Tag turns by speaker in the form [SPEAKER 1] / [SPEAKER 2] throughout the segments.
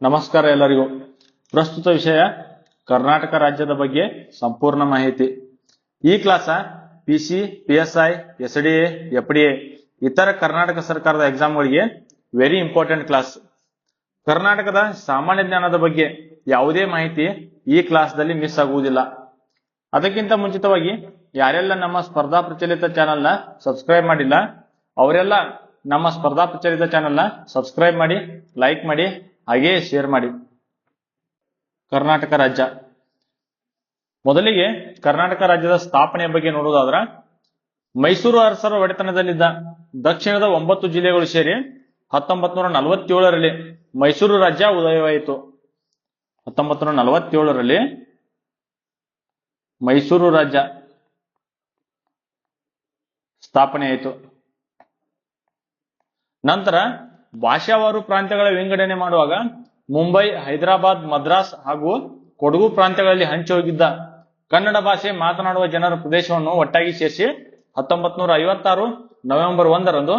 [SPEAKER 1] ನಮಸ್ಕಾರ ಎಲ್ಲರಿಗೂ. ಪ್ರಸ್ತುತ ವಿಷಯ ಕರ್ನಾಟಕ ರಾಜ್ಯದ ಬಗ್ಗೆ ಸಂಪೂರ್ಣ ಮಾಹಿತಿ. ಈ ಕ್ಲಾಸ ಪಿಸಿ, ಪಿಎಸ್ಐ, ಎಸ್ಡಿಎ, ಎಫ್ಡಿಎ ಇತರ ಕರ್ನಾಟಕ ಸರ್ಕಾರದ ಎಕ್ಸಾಮ್ಗಳಿಗೆ ವೆರಿ ಇಂಪಾರ್ಟೆಂಟ್ ಕ್ಲಾಸ್. ಕರ್ನಾಟಕದ ಸಾಮಾನ್ಯ ಜ್ಞಾನದ ಬಗ್ಗೆ ಯಾವುದೇ ಮಾಹಿತಿ ಈ ಕ್ಲಾಸ್ದಲ್ಲಿ ಮಿಸ್ ಆಗುವುದಿಲ್ಲ. ಅದಕ್ಕಿಂತ ಮುಂಚಿತವಾಗಿ ಯಾರೆಲ್ಲ ನಮ್ಮ ಸ್ಪರ್ಧಾ ಪ್ರಚಲಿತ ಚಾನೆಲ್ನ ಸಬ್ಸ್ಕ್ರೈಬ್ ಮಾಡಿಲ್ಲ ಅವರೆಲ್ಲ ನಮ್ಮ ಸ್ಪರ್ಧಾ ಪ್ರಚಲಿತ ಚಾನೆಲ್ನ ಸಬ್ಸ್ಕ್ರೈಬ್ ಮಾಡಿ, ಲೈಕ್ ಮಾಡಿ, ಹಾಗೆಯೇ ಶೇರ್ ಮಾಡಿ. ಕರ್ನಾಟಕ ರಾಜ್ಯ. ಮೊದಲಿಗೆ ಕರ್ನಾಟಕ ರಾಜ್ಯದ ಸ್ಥಾಪನೆಯ ಬಗ್ಗೆ ನೋಡುವುದಾದ್ರೆ, ಮೈಸೂರು ಅರಸರ ಒಡೆತನದಲ್ಲಿದ್ದ ದಕ್ಷಿಣದ 9 ಜಿಲ್ಲೆಗಳು ಸೇರಿ 1947ರಲ್ಲಿ ಮೈಸೂರು ರಾಜ್ಯ ಉದಯವಾಯಿತು. 1947ರಲ್ಲಿ ಮೈಸೂರು ರಾಜ್ಯ ಸ್ಥಾಪನೆಯಾಯಿತು. ನಂತರ ಭಾಷಾವಾರು ಪ್ರಾಂತ್ಯಗಳ ವಿಂಗಡಣೆ ಮಾಡುವಾಗ ಮುಂಬೈ, ಹೈದರಾಬಾದ್, ಮದ್ರಾಸ್ ಹಾಗೂ ಕೊಡಗು ಪ್ರಾಂತ್ಯಗಳಲ್ಲಿ ಹಂಚಿ ಹೋಗಿದ್ದ ಕನ್ನಡ ಭಾಷೆ ಮಾತನಾಡುವ ಜನರ ಪ್ರದೇಶವನ್ನು ಒಟ್ಟಾಗಿ ಸೇರಿಸಿ 1956 ನವೆಂಬರ್ 1ರಂದು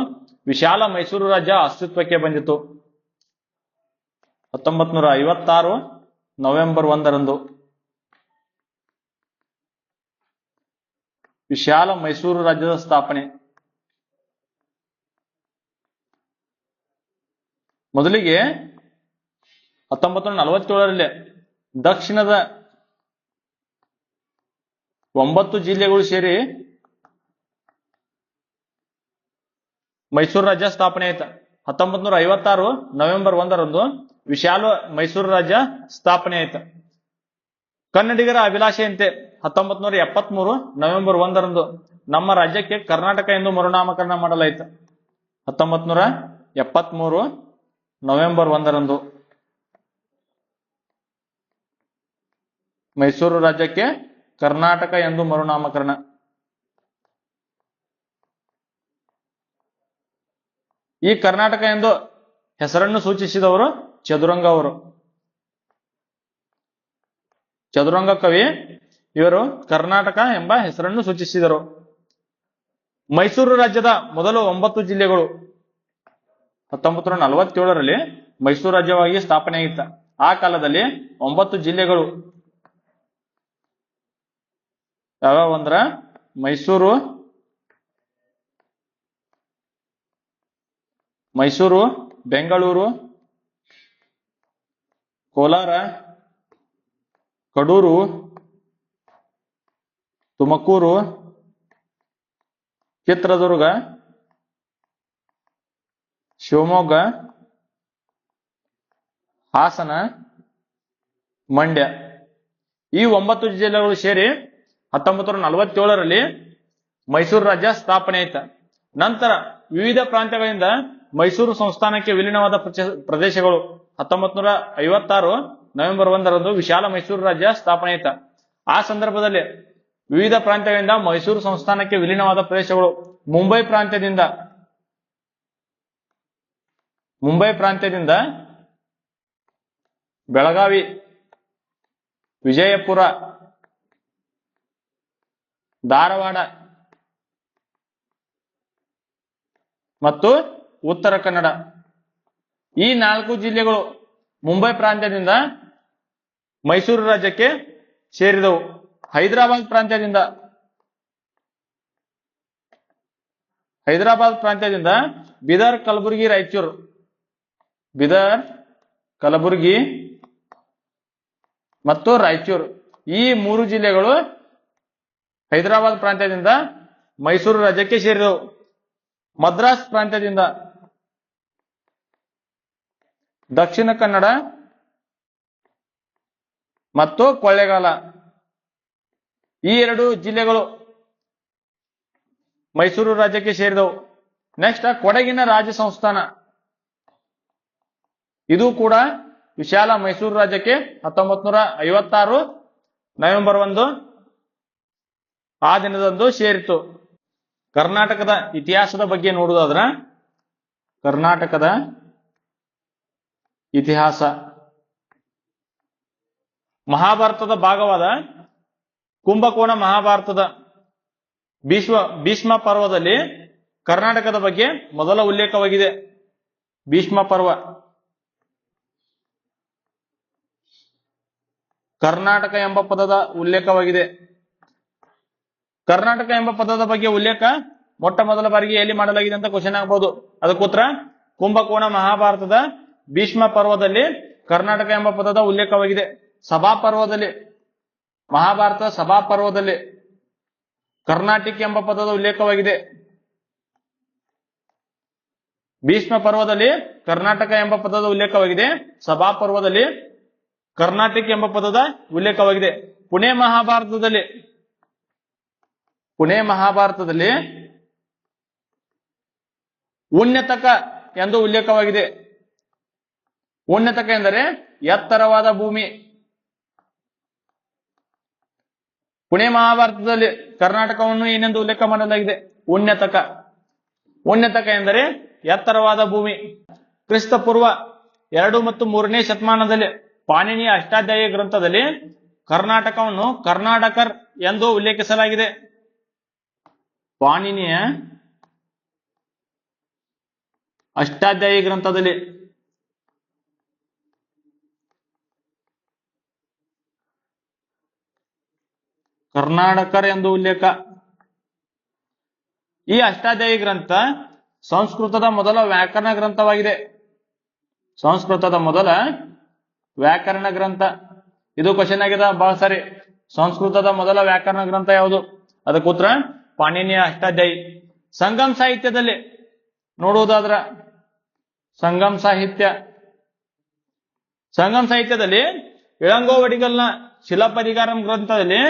[SPEAKER 1] ವಿಶಾಲ ಮೈಸೂರು ರಾಜ್ಯ ಅಸ್ತಿತ್ವಕ್ಕೆ ಬಂದಿತು. 1956 ನವೆಂಬರ್ 1ರಂದು ವಿಶಾಲ ಮೈಸೂರು ರಾಜ್ಯದ ಸ್ಥಾಪನೆ. ಮೊದಲಿಗೆ 1947ರಲ್ಲಿ ದಕ್ಷಿಣದ 9 ಜಿಲ್ಲೆಗಳು ಸೇರಿ ಮೈಸೂರು ರಾಜ್ಯ ಸ್ಥಾಪನೆ ಆಯ್ತು. 1956 ನವೆಂಬರ್ 1ರಂದು ವಿಶಾಲ ಮೈಸೂರು ರಾಜ್ಯ ಸ್ಥಾಪನೆ ಆಯ್ತು. ಕನ್ನಡಿಗರ ಅಭಿಲಾಷೆಯಂತೆ 1973 ನವೆಂಬರ್ 1ರಂದು ನಮ್ಮ ರಾಜ್ಯಕ್ಕೆ ಕರ್ನಾಟಕ ಎಂದು ಮರುನಾಮಕರಣ ಮಾಡಲಾಯಿತು. 1973 ನವೆಂಬರ್ 1ರಂದು ಮೈಸೂರು ರಾಜ್ಯಕ್ಕೆ ಕರ್ನಾಟಕ ಎಂದು ಮರುನಾಮಕರಣ. ಈ ಕರ್ನಾಟಕ ಎಂದು ಹೆಸರನ್ನು ಸೂಚಿಸಿದವರು ಚದುರಂಗ ಅವರು. ಚದುರಂಗ ಕವಿ ಇವರು ಕರ್ನಾಟಕ ಎಂಬ ಹೆಸರನ್ನು ಸೂಚಿಸಿದರು. ಮೈಸೂರು ರಾಜ್ಯದ ಮೊದಲು 9 ಜಿಲ್ಲೆಗಳು 1947ರಲ್ಲಿ ಮೈಸೂರು ರಾಜ್ಯವಾಗಿ ಸ್ಥಾಪನೆಯಾಗಿತ್ತು. ಆ ಕಾಲದಲ್ಲಿ 9 ಜಿಲ್ಲೆಗಳು ಯಾವ್ಯಾವ ಅಂದ್ರ ಮೈಸೂರು, ಬೆಂಗಳೂರು, ಕೋಲಾರ, ಕಡೂರು, ತುಮಕೂರು, ಚಿತ್ರದುರ್ಗ, ಶಿವಮೊಗ್ಗ, ಹಾಸನ, ಮಂಡ್ಯ. ಈ 9 ಜಿಲ್ಲೆಗಳು ಸೇರಿ 1947ರಲ್ಲಿ ಮೈಸೂರು ರಾಜ್ಯ ಸ್ಥಾಪನೆ ಆಯ್ತು. ನಂತರ ವಿವಿಧ ಪ್ರಾಂತ್ಯಗಳಿಂದ ಮೈಸೂರು ಸಂಸ್ಥಾನಕ್ಕೆ ವಿಲೀನವಾದ ಪ್ರದೇಶಗಳು 1956 ನವೆಂಬರ್ 1ರಂದು ವಿಶಾಲ ಮೈಸೂರು ರಾಜ್ಯ ಸ್ಥಾಪನೆ ಆಯ್ತು. ಆ ಸಂದರ್ಭದಲ್ಲಿ ವಿವಿಧ ಪ್ರಾಂತ್ಯಗಳಿಂದ ಮೈಸೂರು ಸಂಸ್ಥಾನಕ್ಕೆ ವಿಲೀನವಾದ ಪ್ರದೇಶಗಳು ಮುಂಬೈ ಪ್ರಾಂತ್ಯದಿಂದ ಬೆಳಗಾವಿ, ವಿಜಯಪುರ, ಧಾರವಾಡ ಮತ್ತು ಉತ್ತರ ಕನ್ನಡ ಈ 4 ಜಿಲ್ಲೆಗಳು ಮುಂಬೈ ಪ್ರಾಂತ್ಯದಿಂದ ಮೈಸೂರು ರಾಜ್ಯಕ್ಕೆ ಸೇರಿದವು. ಹೈದರಾಬಾದ್ ಪ್ರಾಂತ್ಯದಿಂದ ಬೀದರ್, ಕಲಬುರಗಿ, ಮತ್ತು ರಾಯಚೂರು ಈ 3 ಜಿಲ್ಲೆಗಳು ಹೈದರಾಬಾದ್ ಪ್ರಾಂತ್ಯದಿಂದ ಮೈಸೂರು ರಾಜ್ಯಕ್ಕೆ ಸೇರಿದವು. ಮದ್ರಾಸ್ ಪ್ರಾಂತ್ಯದಿಂದ ದಕ್ಷಿಣ ಕನ್ನಡ ಮತ್ತು ಕೊಳ್ಳೇಗಾಲ ಈ 2 ಜಿಲ್ಲೆಗಳು ಮೈಸೂರು ರಾಜ್ಯಕ್ಕೆ ಸೇರಿದವು. ನೆಕ್ಸ್ಟ್ ಕೊಡಗಿನ ರಾಜ್ಯ ಸಂಸ್ಥಾನ, ಇದು ಕೂಡ ವಿಶಾಲ ಮೈಸೂರು ರಾಜ್ಯಕ್ಕೆ 1956 ನವೆಂಬರ್ 1 ಆ ದಿನದಂದು ಸೇರಿತು. ಕರ್ನಾಟಕದ ಇತಿಹಾಸದ ಬಗ್ಗೆ ನೋಡುವುದಾದ್ರ, ಕರ್ನಾಟಕದ ಇತಿಹಾಸ ಮಹಾಭಾರತದ ಭಾಗವಾದ ಕುಂಭಕೋಣ ಮಹಾಭಾರತದ ಭೀಷ್ಮ ಪರ್ವದಲ್ಲಿ ಕರ್ನಾಟಕದ ಬಗ್ಗೆ ಮೊದಲ ಉಲ್ಲೇಖವಾಗಿದೆ. ಭೀಷ್ಮ ಪರ್ವ ಕರ್ನಾಟಕ ಎಂಬ ಪದದ ಉಲ್ಲೇಖವಾಗಿದೆ. ಕರ್ನಾಟಕ ಎಂಬ ಪದದ ಬಗ್ಗೆ ಉಲ್ಲೇಖ ಮೊಟ್ಟ ಮೊದಲ ಬಾರಿಗೆ ಎಲ್ಲಿ ಮಾಡಲಾಗಿದೆ ಅಂತ ಕ್ವಶನ್ ಆಗ್ಬಹುದು. ಅದಕ್ಕೆ ಉತ್ತರ ಕುಂಭಕೋಣ ಮಹಾಭಾರತದ ಭೀಷ್ಮ ಪರ್ವದಲ್ಲಿ ಕರ್ನಾಟಕ ಎಂಬ ಪದದ ಉಲ್ಲೇಖವಾಗಿದೆ. ಸಭಾ ಪರ್ವದಲ್ಲಿ, ಮಹಾಭಾರತ ಸಭಾ ಪರ್ವದಲ್ಲಿ ಕರ್ನಾಟಕ ಎಂಬ ಪದದ ಉಲ್ಲೇಖವಾಗಿದೆ. ಭೀಷ್ಮ ಪರ್ವದಲ್ಲಿ ಕರ್ನಾಟಕ ಎಂಬ ಪದದ ಉಲ್ಲೇಖವಾಗಿದೆ. ಸಭಾ ಪರ್ವದಲ್ಲಿ ಕರ್ನಾಟಕ ಎಂಬ ಪದದ ಉಲ್ಲೇಖವಾಗಿದೆ. ಪುಣೆ ಮಹಾಭಾರತದಲ್ಲಿ ಉನ್ನತಕ ಎಂದು ಉಲ್ಲೇಖವಾಗಿದೆ. ಉನ್ನತಕ ಎಂದರೆ ಎತ್ತರವಾದ ಭೂಮಿ. ಪುಣೆ ಮಹಾಭಾರತದಲ್ಲಿ ಕರ್ನಾಟಕವನ್ನು ಏನೆಂದು ಉಲ್ಲೇಖ ಮಾಡಲಾಗಿದೆ? ಉನ್ನತಕ. ಉನ್ನತಕ ಎಂದರೆ ಎತ್ತರವಾದ ಭೂಮಿ. ಕ್ರಿಸ್ತ ಪೂರ್ವ 2 ಮತ್ತು 3ನೇ ಶತಮಾನದಲ್ಲಿ ಪಾಣಿನಿಯ ಅಷ್ಟಾಧ್ಯಾಯಿ ಗ್ರಂಥದಲ್ಲಿ ಕರ್ನಾಟಕವನ್ನು ಕರ್ನಾಟಕರ್ ಎಂದು ಉಲ್ಲೇಖಿಸಲಾಗಿದೆ. ಪಾಣಿನಿಯ ಅಷ್ಟಾಧ್ಯಾಯಿ ಗ್ರಂಥದಲ್ಲಿ ಕರ್ನಾಟಕರ್ ಎಂದು ಉಲ್ಲೇಖ. ಈ ಅಷ್ಟಾಧ್ಯಾಯಿ ಗ್ರಂಥ ಸಂಸ್ಕೃತದ ಮೊದಲ ವ್ಯಾಕರಣ ಗ್ರಂಥವಾಗಿದೆ. ಸಂಸ್ಕೃತದ ಮೊದಲ ವ್ಯಾಕರಣ ಗ್ರಂಥ. ಇದು ಕ್ವಶನ್ ಆಗಿದೆ ಬಹಳ ಸಾರಿ. ಸಂಸ್ಕೃತದ ಮೊದಲ ವ್ಯಾಕರಣ ಗ್ರಂಥ ಯಾವುದು? ಅದಕ್ಕೆ ಉತ್ತರ ಪಾಣಿನಿಯ ಅಷ್ಟಾಧ್ಯಾಯಿ. ಸಂಗಮ್ ಸಾಹಿತ್ಯದಲ್ಲಿ ನೋಡುವುದಾದ್ರ ಸಂಗಮ್ ಸಾಹಿತ್ಯದಲ್ಲಿ ಇಳಂಗೋವಡಿಗಲ್ನ ಶಿಲಾಪದಿಗಾರಂ ಗ್ರಂಥದಲ್ಲಿ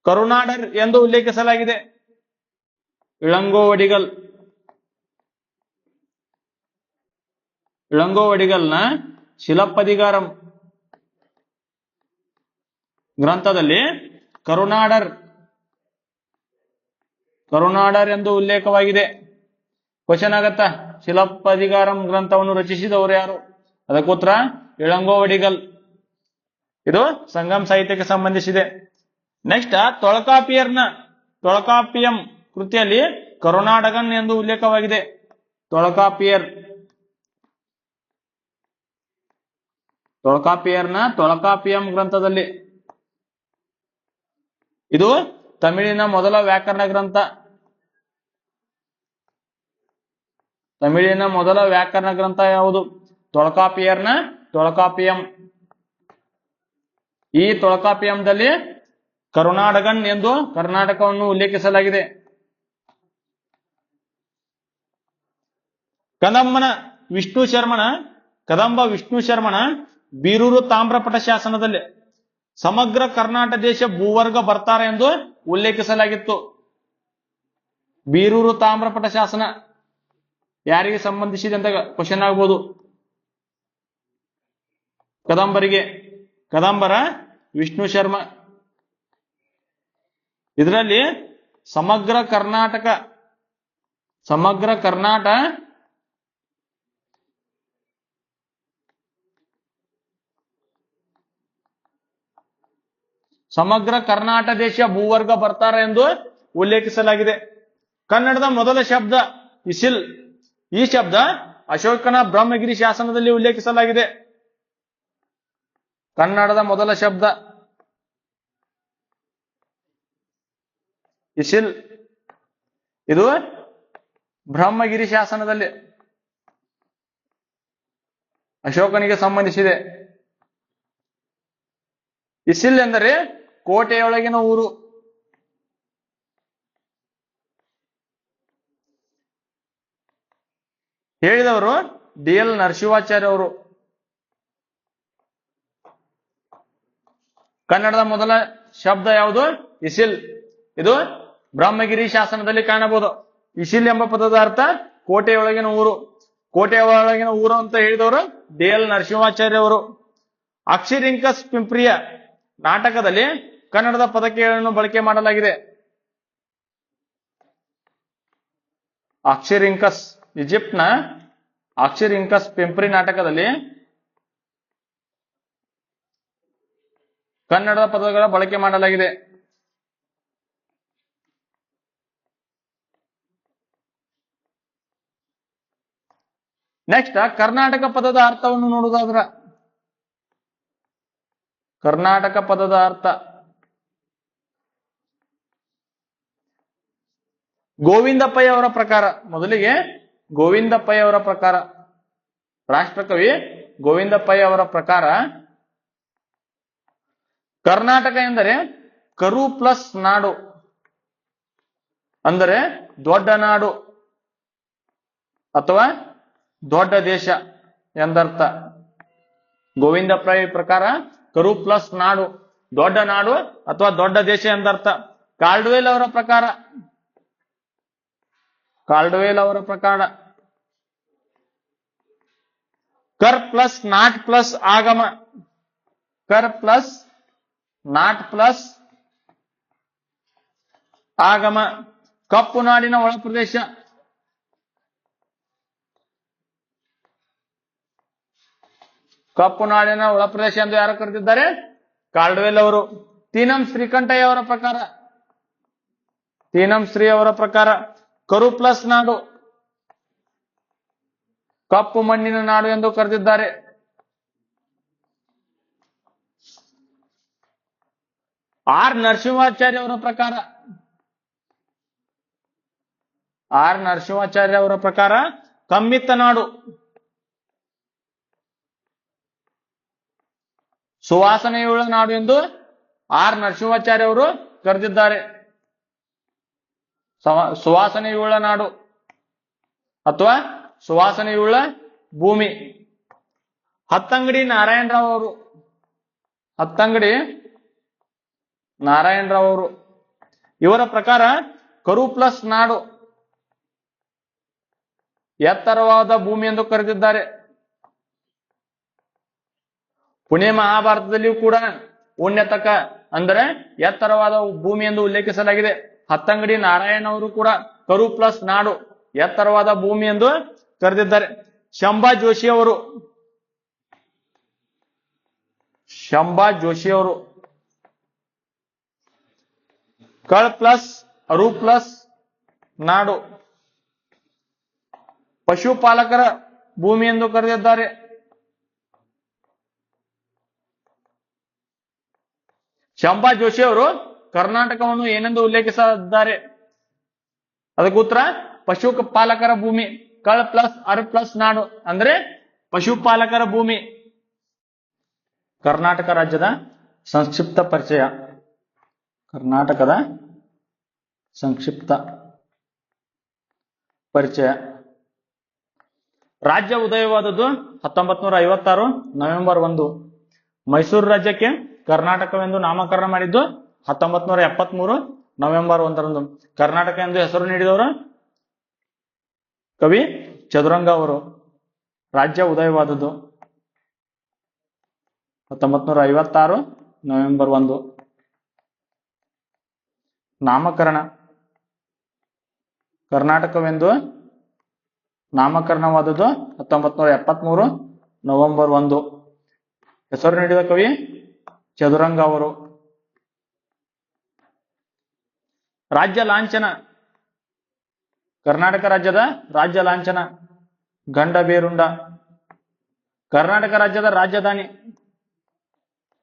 [SPEAKER 1] ಕರುನಾಡರ್ ಎಂದು ಉಲ್ಲೇಖಿಸಲಾಗಿದೆ. ಇಳಂಗೋವಡಿಗಲ್ನ ಶಿಲಪ್ಪದಿಗಾರಂ ಗ್ರಂಥದಲ್ಲಿ ಕರುನಾಡರ್ ಎಂದು ಉಲ್ಲೇಖವಾಗಿದೆ. ಕ್ವಶನ್ ಆಗತ್ತಾ? ಶಿಲಪ್ಪದಿಗಾರಂ ಗ್ರಂಥವನ್ನು ರಚಿಸಿದವರು ಯಾರು? ಅದಕ್ಕೆ ಉತ್ತರ ಇಳಂಗೋವಡಿಗಲ್. ಇದು ಸಂಗಮ್ ಸಾಹಿತ್ಯಕ್ಕೆ ಸಂಬಂಧಿಸಿದೆ. ನೆಕ್ಸ್ಟ್ ತೊಳಕಾಪಿಯಂ ಕೃತಿಯಲ್ಲಿ ಕರುನಾಡಗನ್ ಎಂದು ಉಲ್ಲೇಖವಾಗಿದೆ. ತೊಳಕಾಪಿಯರ್ನ ತೊಳಕಾಪಿಯಂ ಗ್ರಂಥದಲ್ಲಿ. ಇದು ತಮಿಳಿನ ಮೊದಲ ವ್ಯಾಕರಣ ಗ್ರಂಥ. ತಮಿಳಿನ ಮೊದಲ ವ್ಯಾಕರಣ ಗ್ರಂಥ ಯಾವುದು? ತೊಳಕಾಪಿಯರ್ನ ತೊಳಕಾಪಿಯಂ. ಈ ತೊಳಕಾಪಿಯಂದಲ್ಲಿ ಕರುನಾಡಗನ್ ಎಂದು ಕರ್ನಾಟಕವನ್ನು ಉಲ್ಲೇಖಿಸಲಾಗಿದೆ. ಕದಂಬ ವಿಷ್ಣು ಶರ್ಮನ ಬೀರೂರು ತಾಮ್ರಪಟ ಶಾಸನದಲ್ಲಿ ಸಮಗ್ರ ಕರ್ನಾಟಕ ದೇಶ ಭೂವರ್ಗ ಬರ್ತಾರೆ ಎಂದು ಉಲ್ಲೇಖಿಸಲಾಗಿತ್ತು. ಬೀರೂರು ತಾಮ್ರಪಟ ಶಾಸನ ಯಾರಿಗೆ ಸಂಬಂಧಿಸಿದೆ ಅಂತ ಕ್ವಶನ್ ಆಗ್ಬೋದು. ಕದಂಬರ ವಿಷ್ಣು ಶರ್ಮ. ಇದರಲ್ಲಿ ಸಮಗ್ರ ಕರ್ನಾಟಕ ದೇಶ ಭೂವರ್ಗ ಬರ್ತಾರೆ ಎಂದು ಉಲ್ಲೇಖಿಸಲಾಗಿದೆ. ಕನ್ನಡದ ಮೊದಲ ಶಬ್ದ ಇಸಿಲ್. ಈ ಶಬ್ದ ಅಶೋಕನ ಬ್ರಹ್ಮಗಿರಿ ಶಾಸನದಲ್ಲಿ ಉಲ್ಲೇಖಿಸಲಾಗಿದೆ. ಕನ್ನಡದ ಮೊದಲ ಶಬ್ದ ಇಸಿಲ್. ಇದು ಬ್ರಹ್ಮಗಿರಿ ಶಾಸನದಲ್ಲಿ ಅಶೋಕನಿಗೆ ಸಂಬಂಧಿಸಿದೆ. ಇಸಿಲ್ ಎಂದರೆ ಕೋಟೆಯೊಳಗಿನ ಊರು. ಹೇಳಿದವರು DL ನರಸಿಂಹಾಚಾರ್ಯ ಅವರು. ಕನ್ನಡದ ಮೊದಲ ಶಬ್ದ ಯಾವುದು? ಇಸಿಲ್. ಇದು ಬ್ರಹ್ಮಗಿರಿ ಶಾಸನದಲ್ಲಿ ಕಾಣಬಹುದು. ಇಸಿಲ್ ಎಂಬ ಪದದ ಅರ್ಥ ಕೋಟೆಯೊಳಗಿನ ಊರು. ಕೋಟೆಯೊಳಗಿನ ಊರು ಅಂತ ಹೇಳಿದವರು DL ನರಸಿಂಹಾಚಾರ್ಯ ಅವರು. ಅಕ್ಷರಿಂಕಸ್ ಪಿಂಪ್ರಿಯ ನಾಟಕದಲ್ಲಿ ಕನ್ನಡದ ಪದಗಳನ್ನು ಬಳಕೆ ಮಾಡಲಾಗಿದೆ. ಅಕ್ಷರಿಂಕಸ್, ಈಜಿಪ್ಟ್ನ ಅಕ್ಷರಿಂಕಸ್ ಪಿಂಪ್ರಿ ನಾಟಕದಲ್ಲಿ ಕನ್ನಡದ ಪದಗಳ ಬಳಕೆ ಮಾಡಲಾಗಿದೆ. ನೆಕ್ಸ್ಟ್ ಕರ್ನಾಟಕ ಪದದ ಅರ್ಥವನ್ನು ನೋಡುವುದಾದ್ರ ಕರ್ನಾಟಕ ಪದದ ಅರ್ಥ. ಗೋವಿಂದ ಪೈ ಅವರ ಪ್ರಕಾರ, ಮೊದಲಿಗೆ ಗೋವಿಂದ ಪೈ ಅವರ ಪ್ರಕಾರ, ರಾಷ್ಟ್ರಕವಿ ಗೋವಿಂದ ಪೈ ಅವರ ಪ್ರಕಾರ ಕರ್ನಾಟಕ ಎಂದರೆ ಕರು ಪ್ಲಸ್ ನಾಡು, ಅಂದರೆ ದೊಡ್ಡ ನಾಡು ಅಥವಾ ದೊಡ್ಡ ದೇಶ ಎಂದರ್ಥ. ಗೋವಿಂದ ಪೈ ಪ್ರಕಾರ ಕರು ಪ್ಲಸ್ ನಾಡು, ದೊಡ್ಡ ನಾಡು ಅಥವಾ ದೊಡ್ಡ ದೇಶ ಎಂದರ್ಥ. ಕಾಲ್ಡ್ವೆಲ್ ಅವರ ಪ್ರಕಾರ, ಕಾಲ್ಡ್ವೆಲ್ ಅವರ ಪ್ರಕಾರ ಕರ್ ಪ್ಲಸ್ ನಾಟ್ ಪ್ಲಸ್ ಆಗಮ, ಕರ್ ಪ್ಲಸ್ ನಾಟ್ ಪ್ಲಸ್ ಆಗಮ, ಕಪ್ಪು ನಾಡಿನ ಒಳ ಪ್ರದೇಶ. ಕಪ್ಪು ನಾಡಿನ ಒಳ ಪ್ರದೇಶ ಎಂದು ಯಾರು ಕರೆದಿದ್ದಾರೆ? ಕಾಲ್ಡ್ವೆಲ್ ಅವರು. ತೀನಂ ಶ್ರೀಕಂಠಯ್ಯ ಅವರ ಪ್ರಕಾರ, ತೀನಂ ಶ್ರೀ ಅವರ ಪ್ರಕಾರ ಕರು ಪ್ಲಸ್ ನಾಡು, ಕಪ್ಪು ಮಣ್ಣಿನ ನಾಡು ಎಂದು ಕರೆದಿದ್ದಾರೆ. ಆರ್ ನರಸಿಂಹಾಚಾರ್ಯ ಅವರ ಪ್ರಕಾರ, ಆರ್ ನರಸಿಂಹಾಚಾರ್ಯ ಅವರ ಪ್ರಕಾರ ಕಮ್ಮಿತ್ತ ನಾಡು, ಸುವಾಸನೆಯುಳ್ಳ ನಾಡು ಎಂದು ಆರ್ ನರಸಿಂಹಾಚಾರ್ಯ ಅವರು ಕರೆದಿದ್ದಾರೆ. ಸುವಾಸನೆಯುಳ್ಳ ನಾಡು ಅಥವಾ ಸುವಾಸನೆಯುಳ್ಳ ಭೂಮಿ. ಹತ್ತಂಗಡಿ ನಾರಾಯಣರಾವ್ ಅವರು, ಹತ್ತಂಗಡಿ ನಾರಾಯಣರಾವ್ ಅವರು ಇವರ ಪ್ರಕಾರ ಕರು ಪ್ಲಸ್ ನಾಡು, ಎತ್ತರವಾದ ಭೂಮಿ ಎಂದು ಕರೆದಿದ್ದಾರೆ. ಪುಣೆ ಮಹಾಭಾರತದಲ್ಲಿಯೂ ಕೂಡ ಉನ್ನತಕ ಅಂದರೆ ಎತ್ತರವಾದ ಭೂಮಿ ಎಂದು ಉಲ್ಲೇಖಿಸಲಾಗಿದೆ. ಹತ್ತಂಗಡಿ ನಾರಾಯಣ ಅವರು ಕೂಡ ಕರು ಪ್ಲಸ್ ನಾಡು, ಎತ್ತರವಾದ ಭೂಮಿ ಎಂದು ಕರೆದಿದ್ದಾರೆ. ಶಂಭಾ ಜೋಶಿ ಅವರು, ಶಂಭಾ ಜೋಶಿ ಅವರು ಕಳ್ ಪ್ಲಸ್ ಅರು ಪ್ಲಸ್ ನಾಡು, ಪಶುಪಾಲಕರ ಭೂಮಿ ಎಂದು ಕರೆದಿದ್ದಾರೆ. ಶಂಭಾ ಜೋಶಿ ಅವರು ಕರ್ನಾಟಕವನ್ನು ಏನೆಂದು ಉಲ್ಲೇಖಿಸಿದ್ದಾರೆ? ಅದಕ್ಕೆ ಉತ್ತರ ಪಶುಪಾಲಕರ ಭೂಮಿ. ಕಳ್ ಪ್ಲಸ್ ಅರ್ ಪ್ಲಸ್ ನಾಡು ಅಂದ್ರೆ ಪಶುಪಾಲಕರ ಭೂಮಿ. ಕರ್ನಾಟಕ ರಾಜ್ಯದ ಸಂಕ್ಷಿಪ್ತ ಪರಿಚಯ. ಕರ್ನಾಟಕದ ಸಂಕ್ಷಿಪ್ತ ಪರಿಚಯ. ರಾಜ್ಯ ಉದಯವಾದದ್ದು 1956 ನವೆಂಬರ್ 1. ಮೈಸೂರು ರಾಜ್ಯಕ್ಕೆ ಕರ್ನಾಟಕವೆಂದು ನಾಮಕರಣ ಮಾಡಿದ್ದು 1973 ನವೆಂಬರ್ 1ರಂದು. ಕರ್ನಾಟಕ ಎಂದು ಹೆಸರು ನೀಡಿದವರು ಕವಿ ಚದುರಂಗ ಅವರು. ರಾಜ್ಯ ಉದಯವಾದದ್ದು 1956 ನವೆಂಬರ್ 1. ನಾಮಕರಣ, ಕರ್ನಾಟಕವೆಂದು ನಾಮಕರಣವಾದದ್ದು 1973 ನವೆಂಬರ್ 1. ಹೆಸರು ನೀಡಿದ ಕವಿ ಚದುರಂಗ ಅವರು. ರಾಜ್ಯ ಲಾಂಛನ, ಕರ್ನಾಟಕ ರಾಜ್ಯದ ರಾಜ್ಯ ಲಾಂಛನ ಗಂಡಬೇರುಂಡ. ಕರ್ನಾಟಕ ರಾಜ್ಯದ ರಾಜಧಾನಿ,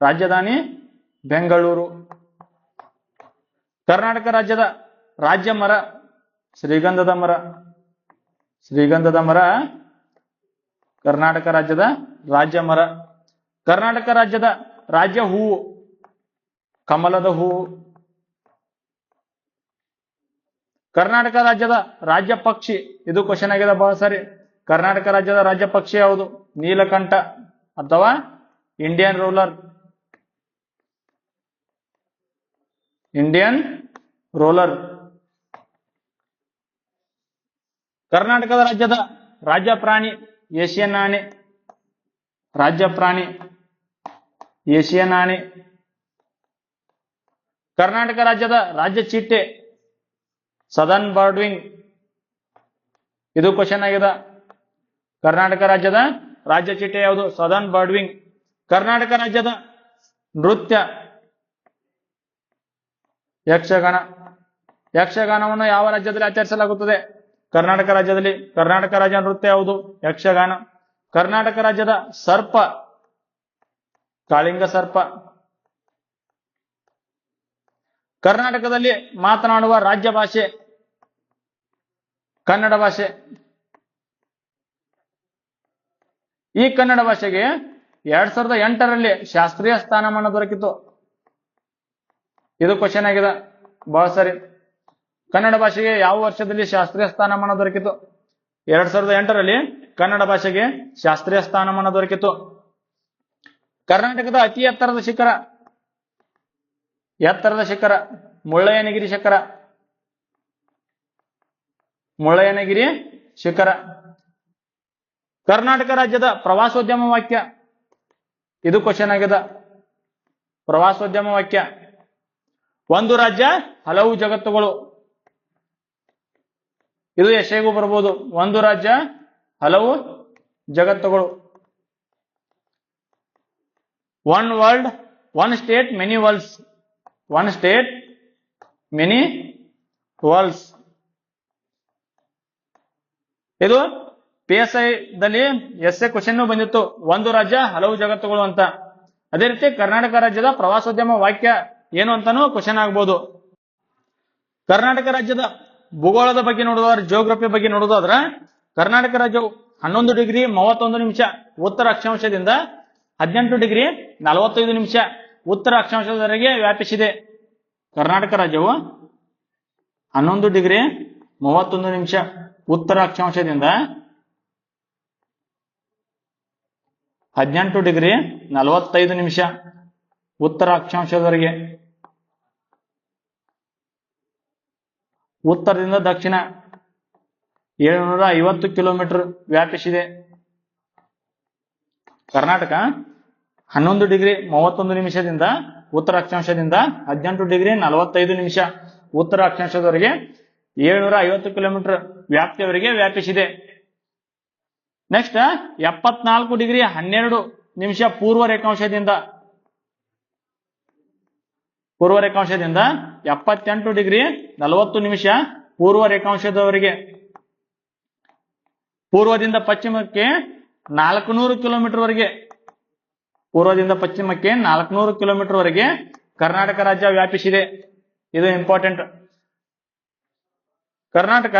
[SPEAKER 1] ರಾಜಧಾನಿ ಬೆಂಗಳೂರು. ಕರ್ನಾಟಕ ರಾಜ್ಯದ ರಾಜ್ಯ ಮರ ಶ್ರೀಗಂಧದ ಮರ, ಶ್ರೀಗಂಧದ ಮರ ಕರ್ನಾಟಕ ರಾಜ್ಯದ ರಾಜ್ಯ ಮರ. ಕರ್ನಾಟಕ ರಾಜ್ಯದ ರಾಜ್ಯ ಹೂವು ಕಮಲದ ಹೂವು. ಕರ್ನಾಟಕ ರಾಜ್ಯದ ರಾಜ್ಯ ಪಕ್ಷಿ, ಇದು ಕ್ವಶನ್ ಆಗಿದೆ ಬಹಳ ಸಾರಿ. ಕರ್ನಾಟಕ ರಾಜ್ಯದ ರಾಜ್ಯ ಪಕ್ಷಿ ಯಾವುದು? ನೀಲಕಂಠ ಅಥವಾ ಇಂಡಿಯನ್ ರೂಲರ್, ಇಂಡಿಯನ್ ರೋಲರ್. ಕರ್ನಾಟಕದ ರಾಜ್ಯದ ರಾಜ್ಯ ಪ್ರಾಣಿ ಏಷಿಯನ್ ಆನೆ, ರಾಜ್ಯ ಪ್ರಾಣಿ ಏಷಿಯನ್ ಆನೆ. ಕರ್ನಾಟಕ ರಾಜ್ಯದ ರಾಜ್ಯ ಚಿಟ್ಟೆ ಸದರ್ನ್ ಬರ್ಡ್ವಿಂಗ್, ಇದು ಕ್ವಶನ್ ಆಗಿದೆ. ಕರ್ನಾಟಕ ರಾಜ್ಯದ ರಾಜ್ಯ ಚಿಟ್ಟೆ ಯಾವುದು? Southern birdwing. ಕರ್ನಾಟಕ ರಾಜ್ಯದ ನೃತ್ಯ ಯಕ್ಷಗಾನ. ಯಕ್ಷಗಾನವನ್ನು ಯಾವ ರಾಜ್ಯದಲ್ಲಿ ಆಚರಿಸಲಾಗುತ್ತದೆ? ಕರ್ನಾಟಕ ರಾಜ್ಯದಲ್ಲಿ. ಕರ್ನಾಟಕ ರಾಜ್ಯ ನೃತ್ಯ ಯಾವುದು? ಯಕ್ಷಗಾನ. ಕರ್ನಾಟಕ ರಾಜ್ಯದ ಸರ್ಪ ಕಾಳಿಂಗ ಸರ್ಪ, ಕರ್ನಾಟಕದಲ್ಲಿ ಮಾತನಾಡುವ ರಾಜ್ಯ ಭಾಷೆ ಕನ್ನಡ ಭಾಷೆ. ಈ ಕನ್ನಡ ಭಾಷೆಗೆ 2008ರಲ್ಲಿ ಶಾಸ್ತ್ರೀಯ ಸ್ಥಾನಮಾನ ದೊರಕಿತು. ಇದು ಕ್ವಶನ್ ಆಗಿದೆ ಬಹಳ ಸರಿ. ಕನ್ನಡ ಭಾಷೆಗೆ ಯಾವ ವರ್ಷದಲ್ಲಿ ಶಾಸ್ತ್ರೀಯ ಸ್ಥಾನಮಾನ ದೊರಕಿತು? 2008ರಲ್ಲಿ ಕನ್ನಡ ಭಾಷೆಗೆ ಶಾಸ್ತ್ರೀಯ ಸ್ಥಾನಮಾನ ದೊರಕಿತು. ಕರ್ನಾಟಕದ ಅತಿ ಎತ್ತರದ ಶಿಖರ ಮುಳ್ಳಯ್ಯನಗಿರಿ ಶಿಖರ. ಮುಳ್ಳಯ್ಯನಗಿರಿ ಶಿಖರ. ಕರ್ನಾಟಕ ರಾಜ್ಯದ ಪ್ರವಾಸೋದ್ಯಮ ವಾಕ್ಯ. ಇದು ಕ್ವಶನ್ ಆಗಿದೆ. ಪ್ರವಾಸೋದ್ಯಮ ವಾಕ್ಯ. ಒಂದು ರಾಜ್ಯ ಹಲವು ಜಗತ್ತುಗಳು. ಇದು ಎಸ್ಸೆಗೂ ಬರಬಹುದು. ಒಂದು ರಾಜ್ಯ ಹಲವು ಜಗತ್ತುಗಳು. One world one state many worlds. One state many worlds. ಇದು PSI ದಲ್ಲಿ ಎಸ್ಸೆ ಕ್ವಶನ್ ಬಂದಿತ್ತು, ಒಂದು ರಾಜ್ಯ ಹಲವು ಜಗತ್ತುಗಳು ಅಂತ. ಅದೇ ರೀತಿ ಕರ್ನಾಟಕ ರಾಜ್ಯದ ಪ್ರವಾಸೋದ್ಯಮ ವಾಕ್ಯ ಏನು ಅಂತಾನು ಕ್ವಶನ್ ಆಗ್ಬೋದು. ಕರ್ನಾಟಕ ರಾಜ್ಯದ ಭೂಗೋಳದ ಬಗ್ಗೆ ನೋಡೋದಾದ್ರೆ, ಜಿಯೋಗ್ರಫಿ ಬಗ್ಗೆ ನೋಡೋದಾದ್ರೆ, ಕರ್ನಾಟಕ ರಾಜ್ಯವು 11 ಡಿಗ್ರಿ 31 ನಿಮಿಷ ಉತ್ತರ ಅಕ್ಷಾಂಶದಿಂದ 18 ಡಿಗ್ರಿ 45 ನಿಮಿಷ ಉತ್ತರ ಅಕ್ಷಾಂಶದವರೆಗೆ ವ್ಯಾಪಿಸಿದೆ. ಕರ್ನಾಟಕ ರಾಜ್ಯವು 11 ಡಿಗ್ರಿ 31 ನಿಮಿಷ ಉತ್ತರ ಅಕ್ಷಾಂಶದಿಂದ 18 ಡಿಗ್ರಿ 45 ನಿಮಿಷ ಉತ್ತರ ಅಕ್ಷಾಂಶದವರೆಗೆ, ಉತ್ತರದಿಂದ ದಕ್ಷಿಣ 750 ಕಿಲೋಮೀಟರ್ ವ್ಯಾಪಿಸಿದೆ. ಕರ್ನಾಟಕ 11 ಡಿಗ್ರಿ 31 ನಿಮಿಷದಿಂದ ಉತ್ತರ ಅಕ್ಷಾಂಶದಿಂದ 18 ಡಿಗ್ರಿ 45 ನಿಮಿಷ ಉತ್ತರ ಅಕ್ಷಾಂಶದವರೆಗೆ 750 ಕಿಲೋಮೀಟರ್ ವ್ಯಾಪ್ತಿಯವರೆಗೆ ವ್ಯಾಪಿಸಿದೆ. ನೆಕ್ಸ್ಟ್ 74 ಡಿಗ್ರಿ 12 ನಿಮಿಷ ಪೂರ್ವ ರೇಖಾಂಶದಿಂದ 78 ಡಿಗ್ರಿ 40 ನಿಮಿಷ ಪೂರ್ವ ರೇಖಾಂಶದವರೆಗೆ, ಪೂರ್ವದಿಂದ ಪಶ್ಚಿಮಕ್ಕೆ 400 ಕಿಲೋಮೀಟರ್ ವರೆಗೆ, ಪೂರ್ವದಿಂದ ಪಶ್ಚಿಮಕ್ಕೆ 400 ಕಿಲೋಮೀಟರ್ ವರೆಗೆ ಕರ್ನಾಟಕ ರಾಜ್ಯ ವ್ಯಾಪಿಸಿದೆ. ಇದು ಇಂಪಾರ್ಟೆಂಟ್. ಕರ್ನಾಟಕ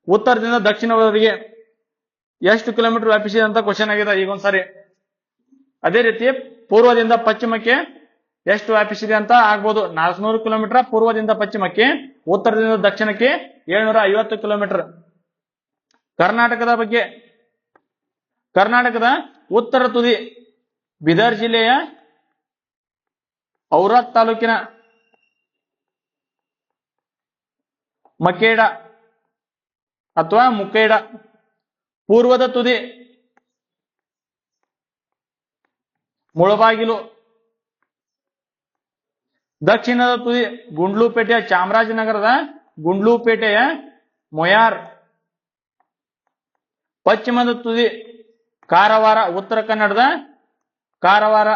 [SPEAKER 1] ಉತ್ತರದಿಂದ ದಕ್ಷಿಣವರೆಗೆ ಎಷ್ಟು ಕಿಲೋಮೀಟರ್ ವ್ಯಾಪಿಸಿದೆ ಅಂತ ಕ್ವಶನ್ ಆಗಿದೆ ಈಗೊಂದ್ಸರಿ. ಅದೇ ರೀತಿ ಪೂರ್ವದಿಂದ ಪಶ್ಚಿಮಕ್ಕೆ ಎಷ್ಟು ವ್ಯಾಪಿಸಿದೆ ಅಂತ ಆಗ್ಬೋದು. 400 ಕಿಲೋಮೀಟರ್ ಪೂರ್ವದಿಂದ ಪಶ್ಚಿಮಕ್ಕೆ, ಉತ್ತರದಿಂದ ದಕ್ಷಿಣಕ್ಕೆ 750 ಕಿಲೋಮೀಟರ್. ಕರ್ನಾಟಕದ ಬಗ್ಗೆ, ಕರ್ನಾಟಕದ ಉತ್ತರ ತುದಿ ಬೀದರ್ ಜಿಲ್ಲೆಯ ಔರಾದ್ ತಾಲೂಕಿನ ಮಕೇಡ ಅಥವಾ ಮುಕೇಡ. ಪೂರ್ವದ ತುದಿ ಮುಳಬಾಗಿಲು. ದಕ್ಷಿಣದ ತುದಿ ಗುಂಡ್ಲುಪೇಟೆಯ ಚಾಮರಾಜನಗರದ ಗುಂಡ್ಲುಪೇಟೆಯ ಮೊಯಾರ್. ಪಶ್ಚಿಮದ ತುದಿ ಕಾರವಾರ, ಉತ್ತರ ಕನ್ನಡದ ಕಾರವಾರ.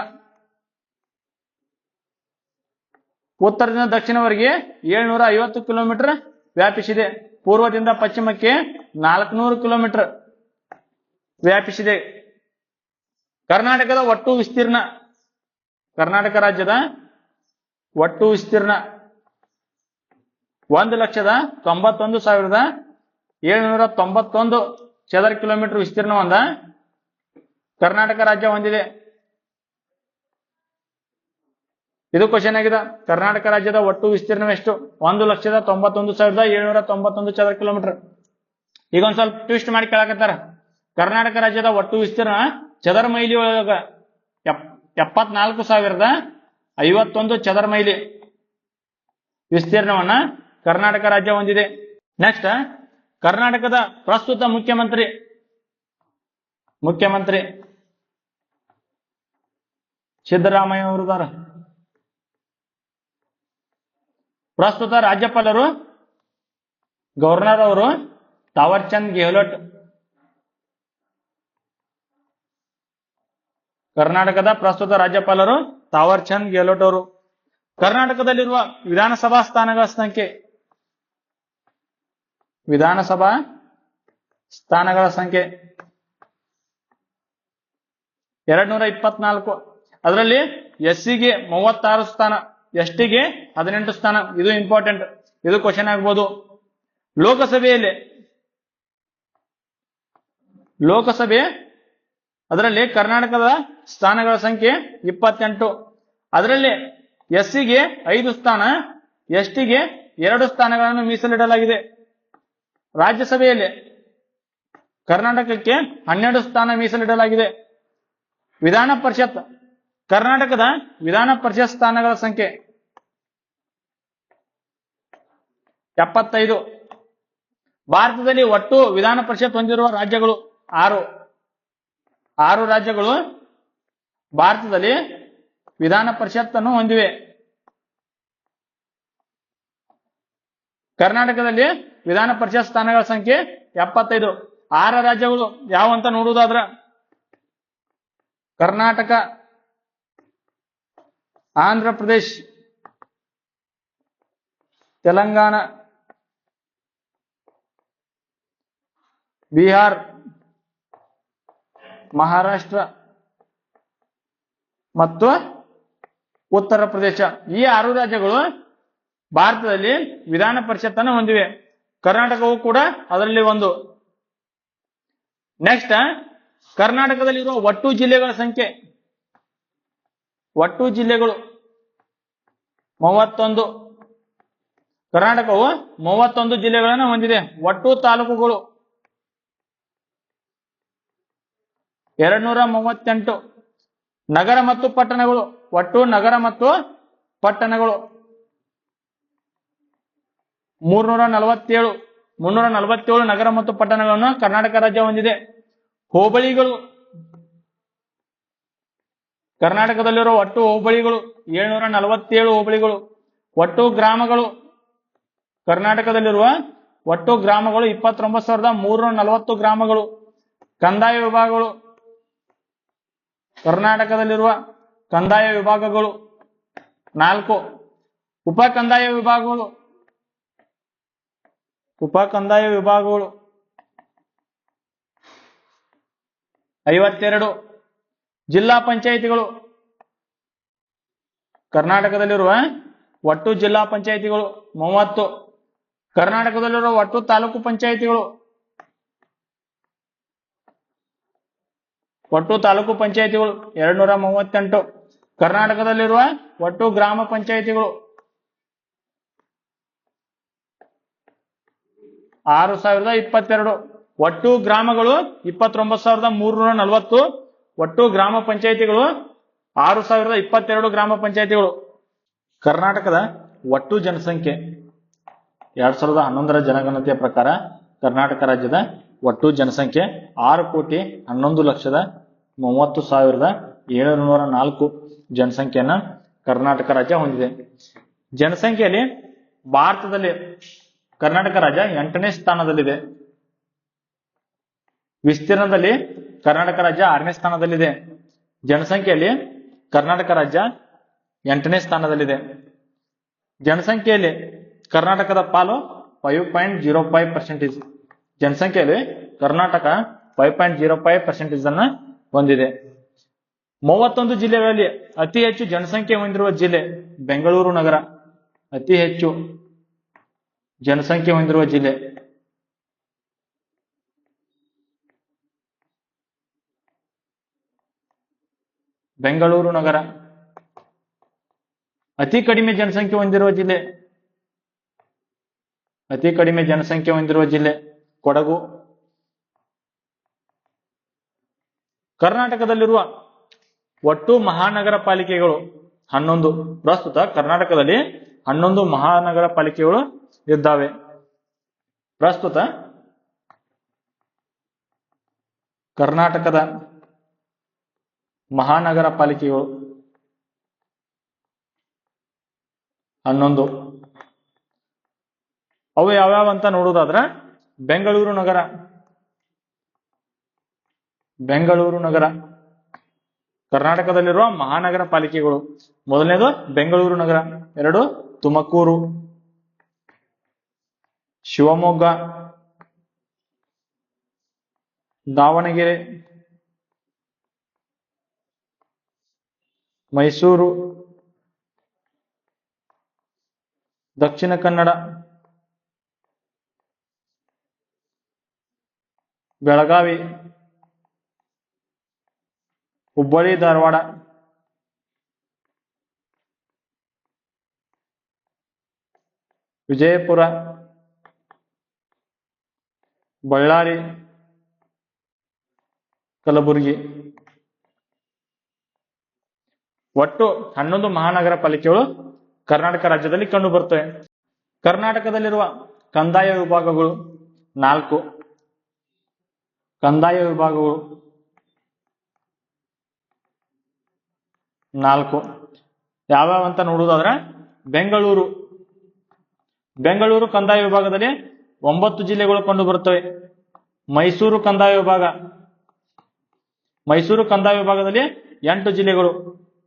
[SPEAKER 1] ಉತ್ತರದಿಂದ ದಕ್ಷಿಣವರೆಗೆ 750 ಕಿಲೋಮೀಟರ್ ವ್ಯಾಪಿಸಿದೆ. ಪೂರ್ವದಿಂದ ಪಶ್ಚಿಮಕ್ಕೆ 400 ಕಿಲೋಮೀಟರ್ ವ್ಯಾಪಿಸಿದೆ. ಕರ್ನಾಟಕದ ಒಟ್ಟು ವಿಸ್ತೀರ್ಣ, ಕರ್ನಾಟಕ ರಾಜ್ಯದ ಒಟ್ಟು ವಿಸ್ತೀರ್ಣ 1,91,791 ಚದರ ಕಿಲೋಮೀಟರ್ ವಿಸ್ತೀರ್ಣವನ್ನ ಕರ್ನಾಟಕ ರಾಜ್ಯ ಹೊಂದಿದೆ. ಇದು ಕ್ವಶನ್ ಆಗಿದೆ. ಕರ್ನಾಟಕ ರಾಜ್ಯದ ಒಟ್ಟು ವಿಸ್ತೀರ್ಣ ಎಷ್ಟು? 1,91,791 ಚದರ ಕಿಲೋಮೀಟರ್. ಈಗ ಒಂದ್ ಸ್ವಲ್ಪ ಟ್ವಿಸ್ಟ್ ಮಾಡಿ ಕೇಳಕತ್ತಾರ. ಕರ್ನಾಟಕ ರಾಜ್ಯದ ಒಟ್ಟು ವಿಸ್ತೀರ್ಣ ಚದರ ಮೈಲಿ ಒಳಗ 74,051 ಚದರ ಮೈಲಿ ವಿಸ್ತೀರ್ಣವನ್ನ ಕರ್ನಾಟಕ ರಾಜ್ಯ ಹೊಂದಿದೆ. ನೆಕ್ಸ್ಟ್, ಕರ್ನಾಟಕದ ಪ್ರಸ್ತುತ ಮುಖ್ಯಮಂತ್ರಿ ಸಿದ್ದರಾಮಯ್ಯ ಅವರಿದ್ದಾರೆ. ಪ್ರಸ್ತುತ ರಾಜ್ಯಪಾಲರು ಗವರ್ನರ್ ಅವರು ತಾವರ್ ಚಂದ್ ಗೆಹ್ಲೋಟ್. ಕರ್ನಾಟಕದ ಪ್ರಸ್ತುತ ರಾಜ್ಯಪಾಲರು ತಾವರ್ ಚಂದ್ ಗೆಹ್ಲೋಟ್ ಅವರು. ಕರ್ನಾಟಕದಲ್ಲಿರುವ ವಿಧಾನಸಭಾ ಸ್ಥಾನಗಳ ಸಂಖ್ಯೆ, ವಿಧಾನಸಭಾ ಸ್ಥಾನಗಳ ಸಂಖ್ಯೆ 224. ಅದರಲ್ಲಿ SC ಗೆ 36 ಸ್ಥಾನ, ಎಸ್ಟಿಗೆ 18 ಸ್ಥಾನ. ಇದು ಇಂಪಾರ್ಟೆಂಟ್, ಇದು ಕ್ವಶನ್ ಆಗ್ಬೋದು. ಲೋಕಸಭೆಯಲ್ಲಿ ಅದರಲ್ಲಿ ಕರ್ನಾಟಕದ ಸ್ಥಾನಗಳ ಸಂಖ್ಯೆ 28. ಅದರಲ್ಲಿ ಎಸ್ಸಿಗೆ 5 ಸ್ಥಾನ, ಎಸ್ಟಿಗೆ 2 ಸ್ಥಾನಗಳನ್ನು ಮೀಸಲಿಡಲಾಗಿದೆ. ರಾಜ್ಯಸಭೆಯಲ್ಲಿ ಕರ್ನಾಟಕಕ್ಕೆ 12 ಸ್ಥಾನ ಮೀಸಲಿಡಲಾಗಿದೆ. ವಿಧಾನ ಪರಿಷತ್, ಕರ್ನಾಟಕದ ವಿಧಾನ ಪರಿಷತ್ ಸ್ಥಾನಗಳ ಸಂಖ್ಯೆ 75. ಭಾರತದಲ್ಲಿ ಒಟ್ಟು ವಿಧಾನ ಪರಿಷತ್ ಹೊಂದಿರುವ ರಾಜ್ಯಗಳು 6 ರಾಜ್ಯಗಳು ಭಾರತದಲ್ಲಿ ವಿಧಾನ ಪರಿಷತ್ ಅನ್ನು ಹೊಂದಿವೆ. ಕರ್ನಾಟಕದಲ್ಲಿ ವಿಧಾನ ಪರಿಷತ್ ಸ್ಥಾನಗಳ ಸಂಖ್ಯೆ 75. 6 ರಾಜ್ಯಗಳು ಯಾವಂತ ನೋಡುವುದಾದ್ರ ಕರ್ನಾಟಕ, ಆಂಧ್ರ ಪ್ರದೇಶ್, ತೆಲಂಗಾಣ, ಬಿಹಾರ್, ಮಹಾರಾಷ್ಟ್ರ ಮತ್ತು ಉತ್ತರ ಪ್ರದೇಶ. ಈ 6 ರಾಜ್ಯಗಳು ಭಾರತದಲ್ಲಿ ವಿಧಾನ ಪರಿಷತ್ ಅನ್ನು ಹೊಂದಿವೆ. ಕರ್ನಾಟಕವು ಕೂಡ ಅದರಲ್ಲಿ ಒಂದು. ನೆಕ್ಸ್ಟ್, ಕರ್ನಾಟಕದಲ್ಲಿರುವ ಒಟ್ಟು ಜಿಲ್ಲೆಗಳ ಸಂಖ್ಯೆ, ಒಟ್ಟು ಜಿಲ್ಲೆಗಳು 31. ಕರ್ನಾಟಕವು 31 ಜಿಲ್ಲೆಗಳನ್ನು ಹೊಂದಿದೆ. ಒಟ್ಟು ತಾಲೂಕುಗಳು 238. ನಗರ ಮತ್ತು ಪಟ್ಟಣಗಳು, ಒಟ್ಟು ನಗರ ಮತ್ತು ಪಟ್ಟಣಗಳು 347 ನಗರ ಮತ್ತು ಪಟ್ಟಣಗಳನ್ನು ಕರ್ನಾಟಕ ರಾಜ್ಯ ಹೊಂದಿದೆ. ಹೋಬಳಿಗಳು, ಕರ್ನಾಟಕದಲ್ಲಿರುವ ಒಟ್ಟು ಹೋಬಳಿಗಳು 747 ಹೋಬಳಿಗಳು. ಒಟ್ಟು ಗ್ರಾಮಗಳು, ಕರ್ನಾಟಕದಲ್ಲಿರುವ ಒಟ್ಟು ಗ್ರಾಮಗಳು 29,340 ಗ್ರಾಮಗಳು. ಕಂದಾಯ ವಿಭಾಗಗಳು, ಕರ್ನಾಟಕದಲ್ಲಿರುವ ಕಂದಾಯ ವಿಭಾಗಗಳು 4. ಉಪ ಕಂದಾಯ ವಿಭಾಗಗಳು 52. ಜಿಲ್ಲಾ ಪಂಚಾಯಿತಿಗಳು, ಕರ್ನಾಟಕದಲ್ಲಿರುವ ಒಟ್ಟು ಜಿಲ್ಲಾ ಪಂಚಾಯಿತಿಗಳು 30. ಕರ್ನಾಟಕದಲ್ಲಿರುವ ಒಟ್ಟು ತಾಲೂಕು ಪಂಚಾಯಿತಿಗಳು, ಒಟ್ಟು ತಾಲೂಕು ಪಂಚಾಯಿತಿಗಳು 238. ಕರ್ನಾಟಕದಲ್ಲಿರುವ ಒಟ್ಟು ಗ್ರಾಮ ಪಂಚಾಯಿತಿಗಳು 6,022. ಒಟ್ಟು ಗ್ರಾಮಗಳು 29,340. ಒಟ್ಟು ಗ್ರಾಮ ಪಂಚಾಯಿತಿಗಳು 6,022 ಗ್ರಾಮ ಪಂಚಾಯಿತಿಗಳು. ಕರ್ನಾಟಕದ ಒಟ್ಟು ಜನಸಂಖ್ಯೆ 2011ರ ಜನಗಣತಿಯ ಪ್ರಕಾರ ಕರ್ನಾಟಕ ರಾಜ್ಯದ ಒಟ್ಟು ಜನಸಂಖ್ಯೆ 6,11,30,704 ಜನಸಂಖ್ಯೆಯನ್ನ ಕರ್ನಾಟಕ ರಾಜ್ಯ ಹೊಂದಿದೆ. ಜನಸಂಖ್ಯೆಯಲ್ಲಿ ಭಾರತದಲ್ಲಿ ಕರ್ನಾಟಕ ರಾಜ್ಯ 8ನೇ ಸ್ಥಾನದಲ್ಲಿದೆ. ವಿಸ್ತೀರ್ಣದಲ್ಲಿ ಕರ್ನಾಟಕ ರಾಜ್ಯ 6ನೇ ಸ್ಥಾನದಲ್ಲಿದೆ. ಜನಸಂಖ್ಯೆಯಲ್ಲಿ ಕರ್ನಾಟಕ ರಾಜ್ಯ 8ನೇ ಸ್ಥಾನದಲ್ಲಿದೆ. ಜನಸಂಖ್ಯೆಯಲ್ಲಿ ಕರ್ನಾಟಕದ ಪಾಲು 5.05%. ಜನಸಂಖ್ಯೆಯಲ್ಲಿ ಕರ್ನಾಟಕ 5.05% ಅನ್ನ ಹೊಂದಿದೆ. 31 ಜಿಲ್ಲೆಗಳಲ್ಲಿ ಅತಿ ಹೆಚ್ಚು ಜನಸಂಖ್ಯೆ ಹೊಂದಿರುವ ಜಿಲ್ಲೆ ಬೆಂಗಳೂರು ನಗರ. ಅತಿ ಹೆಚ್ಚು ಜನಸಂಖ್ಯೆ ಹೊಂದಿರುವ ಜಿಲ್ಲೆ ಬೆಂಗಳೂರು ನಗರ. ಅತಿ ಕಡಿಮೆ ಜನಸಂಖ್ಯೆ ಹೊಂದಿರುವ ಜಿಲ್ಲೆ, ಅತಿ ಕಡಿಮೆ ಜನಸಂಖ್ಯೆ ಹೊಂದಿರುವ ಜಿಲ್ಲೆ ಕೊಡಗು. ಕರ್ನಾಟಕದಲ್ಲಿರುವ ಒಟ್ಟು ಮಹಾನಗರ ಪಾಲಿಕೆಗಳು 11. ಪ್ರಸ್ತುತ ಕರ್ನಾಟಕದಲ್ಲಿ 11 ಮಹಾನಗರ ಪಾಲಿಕೆಗಳು ಇದ್ದಾವೆ. ಪ್ರಸ್ತುತ ಕರ್ನಾಟಕದ ಮಹಾನಗರ ಪಾಲಿಕೆಗಳು 11. ಅವು ಯಾವ್ಯಾವ ಅಂತ ನೋಡುವುದಾದ್ರ ಬೆಂಗಳೂರು ನಗರ, ಬೆಂಗಳೂರು ನಗರ ಕರ್ನಾಟಕದಲ್ಲಿರುವ ಮಹಾನಗರ ಪಾಲಿಕೆಗಳು. ಮೊದಲನೇದು ಬೆಂಗಳೂರು ನಗರ, 2 ತುಮಕೂರು, ಶಿವಮೊಗ್ಗ, ದಾವಣಗೆರೆ, ಮೈಸೂರು, ದಕ್ಷಿಣ ಕನ್ನಡ, ಬೆಳಗಾವಿ, ಹುಬ್ಬಳ್ಳಿ ಧಾರವಾಡ, ವಿಜಯಪುರ, ಬಳ್ಳಾರಿ, ಕಲಬುರಗಿ. ಒಟ್ಟು 11 ಮಹಾನಗರ ಪಾಲಿಕೆಗಳು ಕರ್ನಾಟಕ ರಾಜ್ಯದಲ್ಲಿ ಕಂಡು ಬರುತ್ತವೆ. ಕರ್ನಾಟಕದಲ್ಲಿರುವ ಕಂದಾಯ ವಿಭಾಗಗಳು 4. ಕಂದಾಯ ವಿಭಾಗಗಳು 4 ಯಾವ್ಯಾವ ಅಂತ ನೋಡುವುದಾದ್ರೆ, ಬೆಂಗಳೂರು ಕಂದಾಯ ವಿಭಾಗದಲ್ಲಿ 9 ಜಿಲ್ಲೆಗಳು ಕಂಡು ಬರುತ್ತವೆ. ಮೈಸೂರು ಕಂದಾಯ ವಿಭಾಗದಲ್ಲಿ 8 ಜಿಲ್ಲೆಗಳು.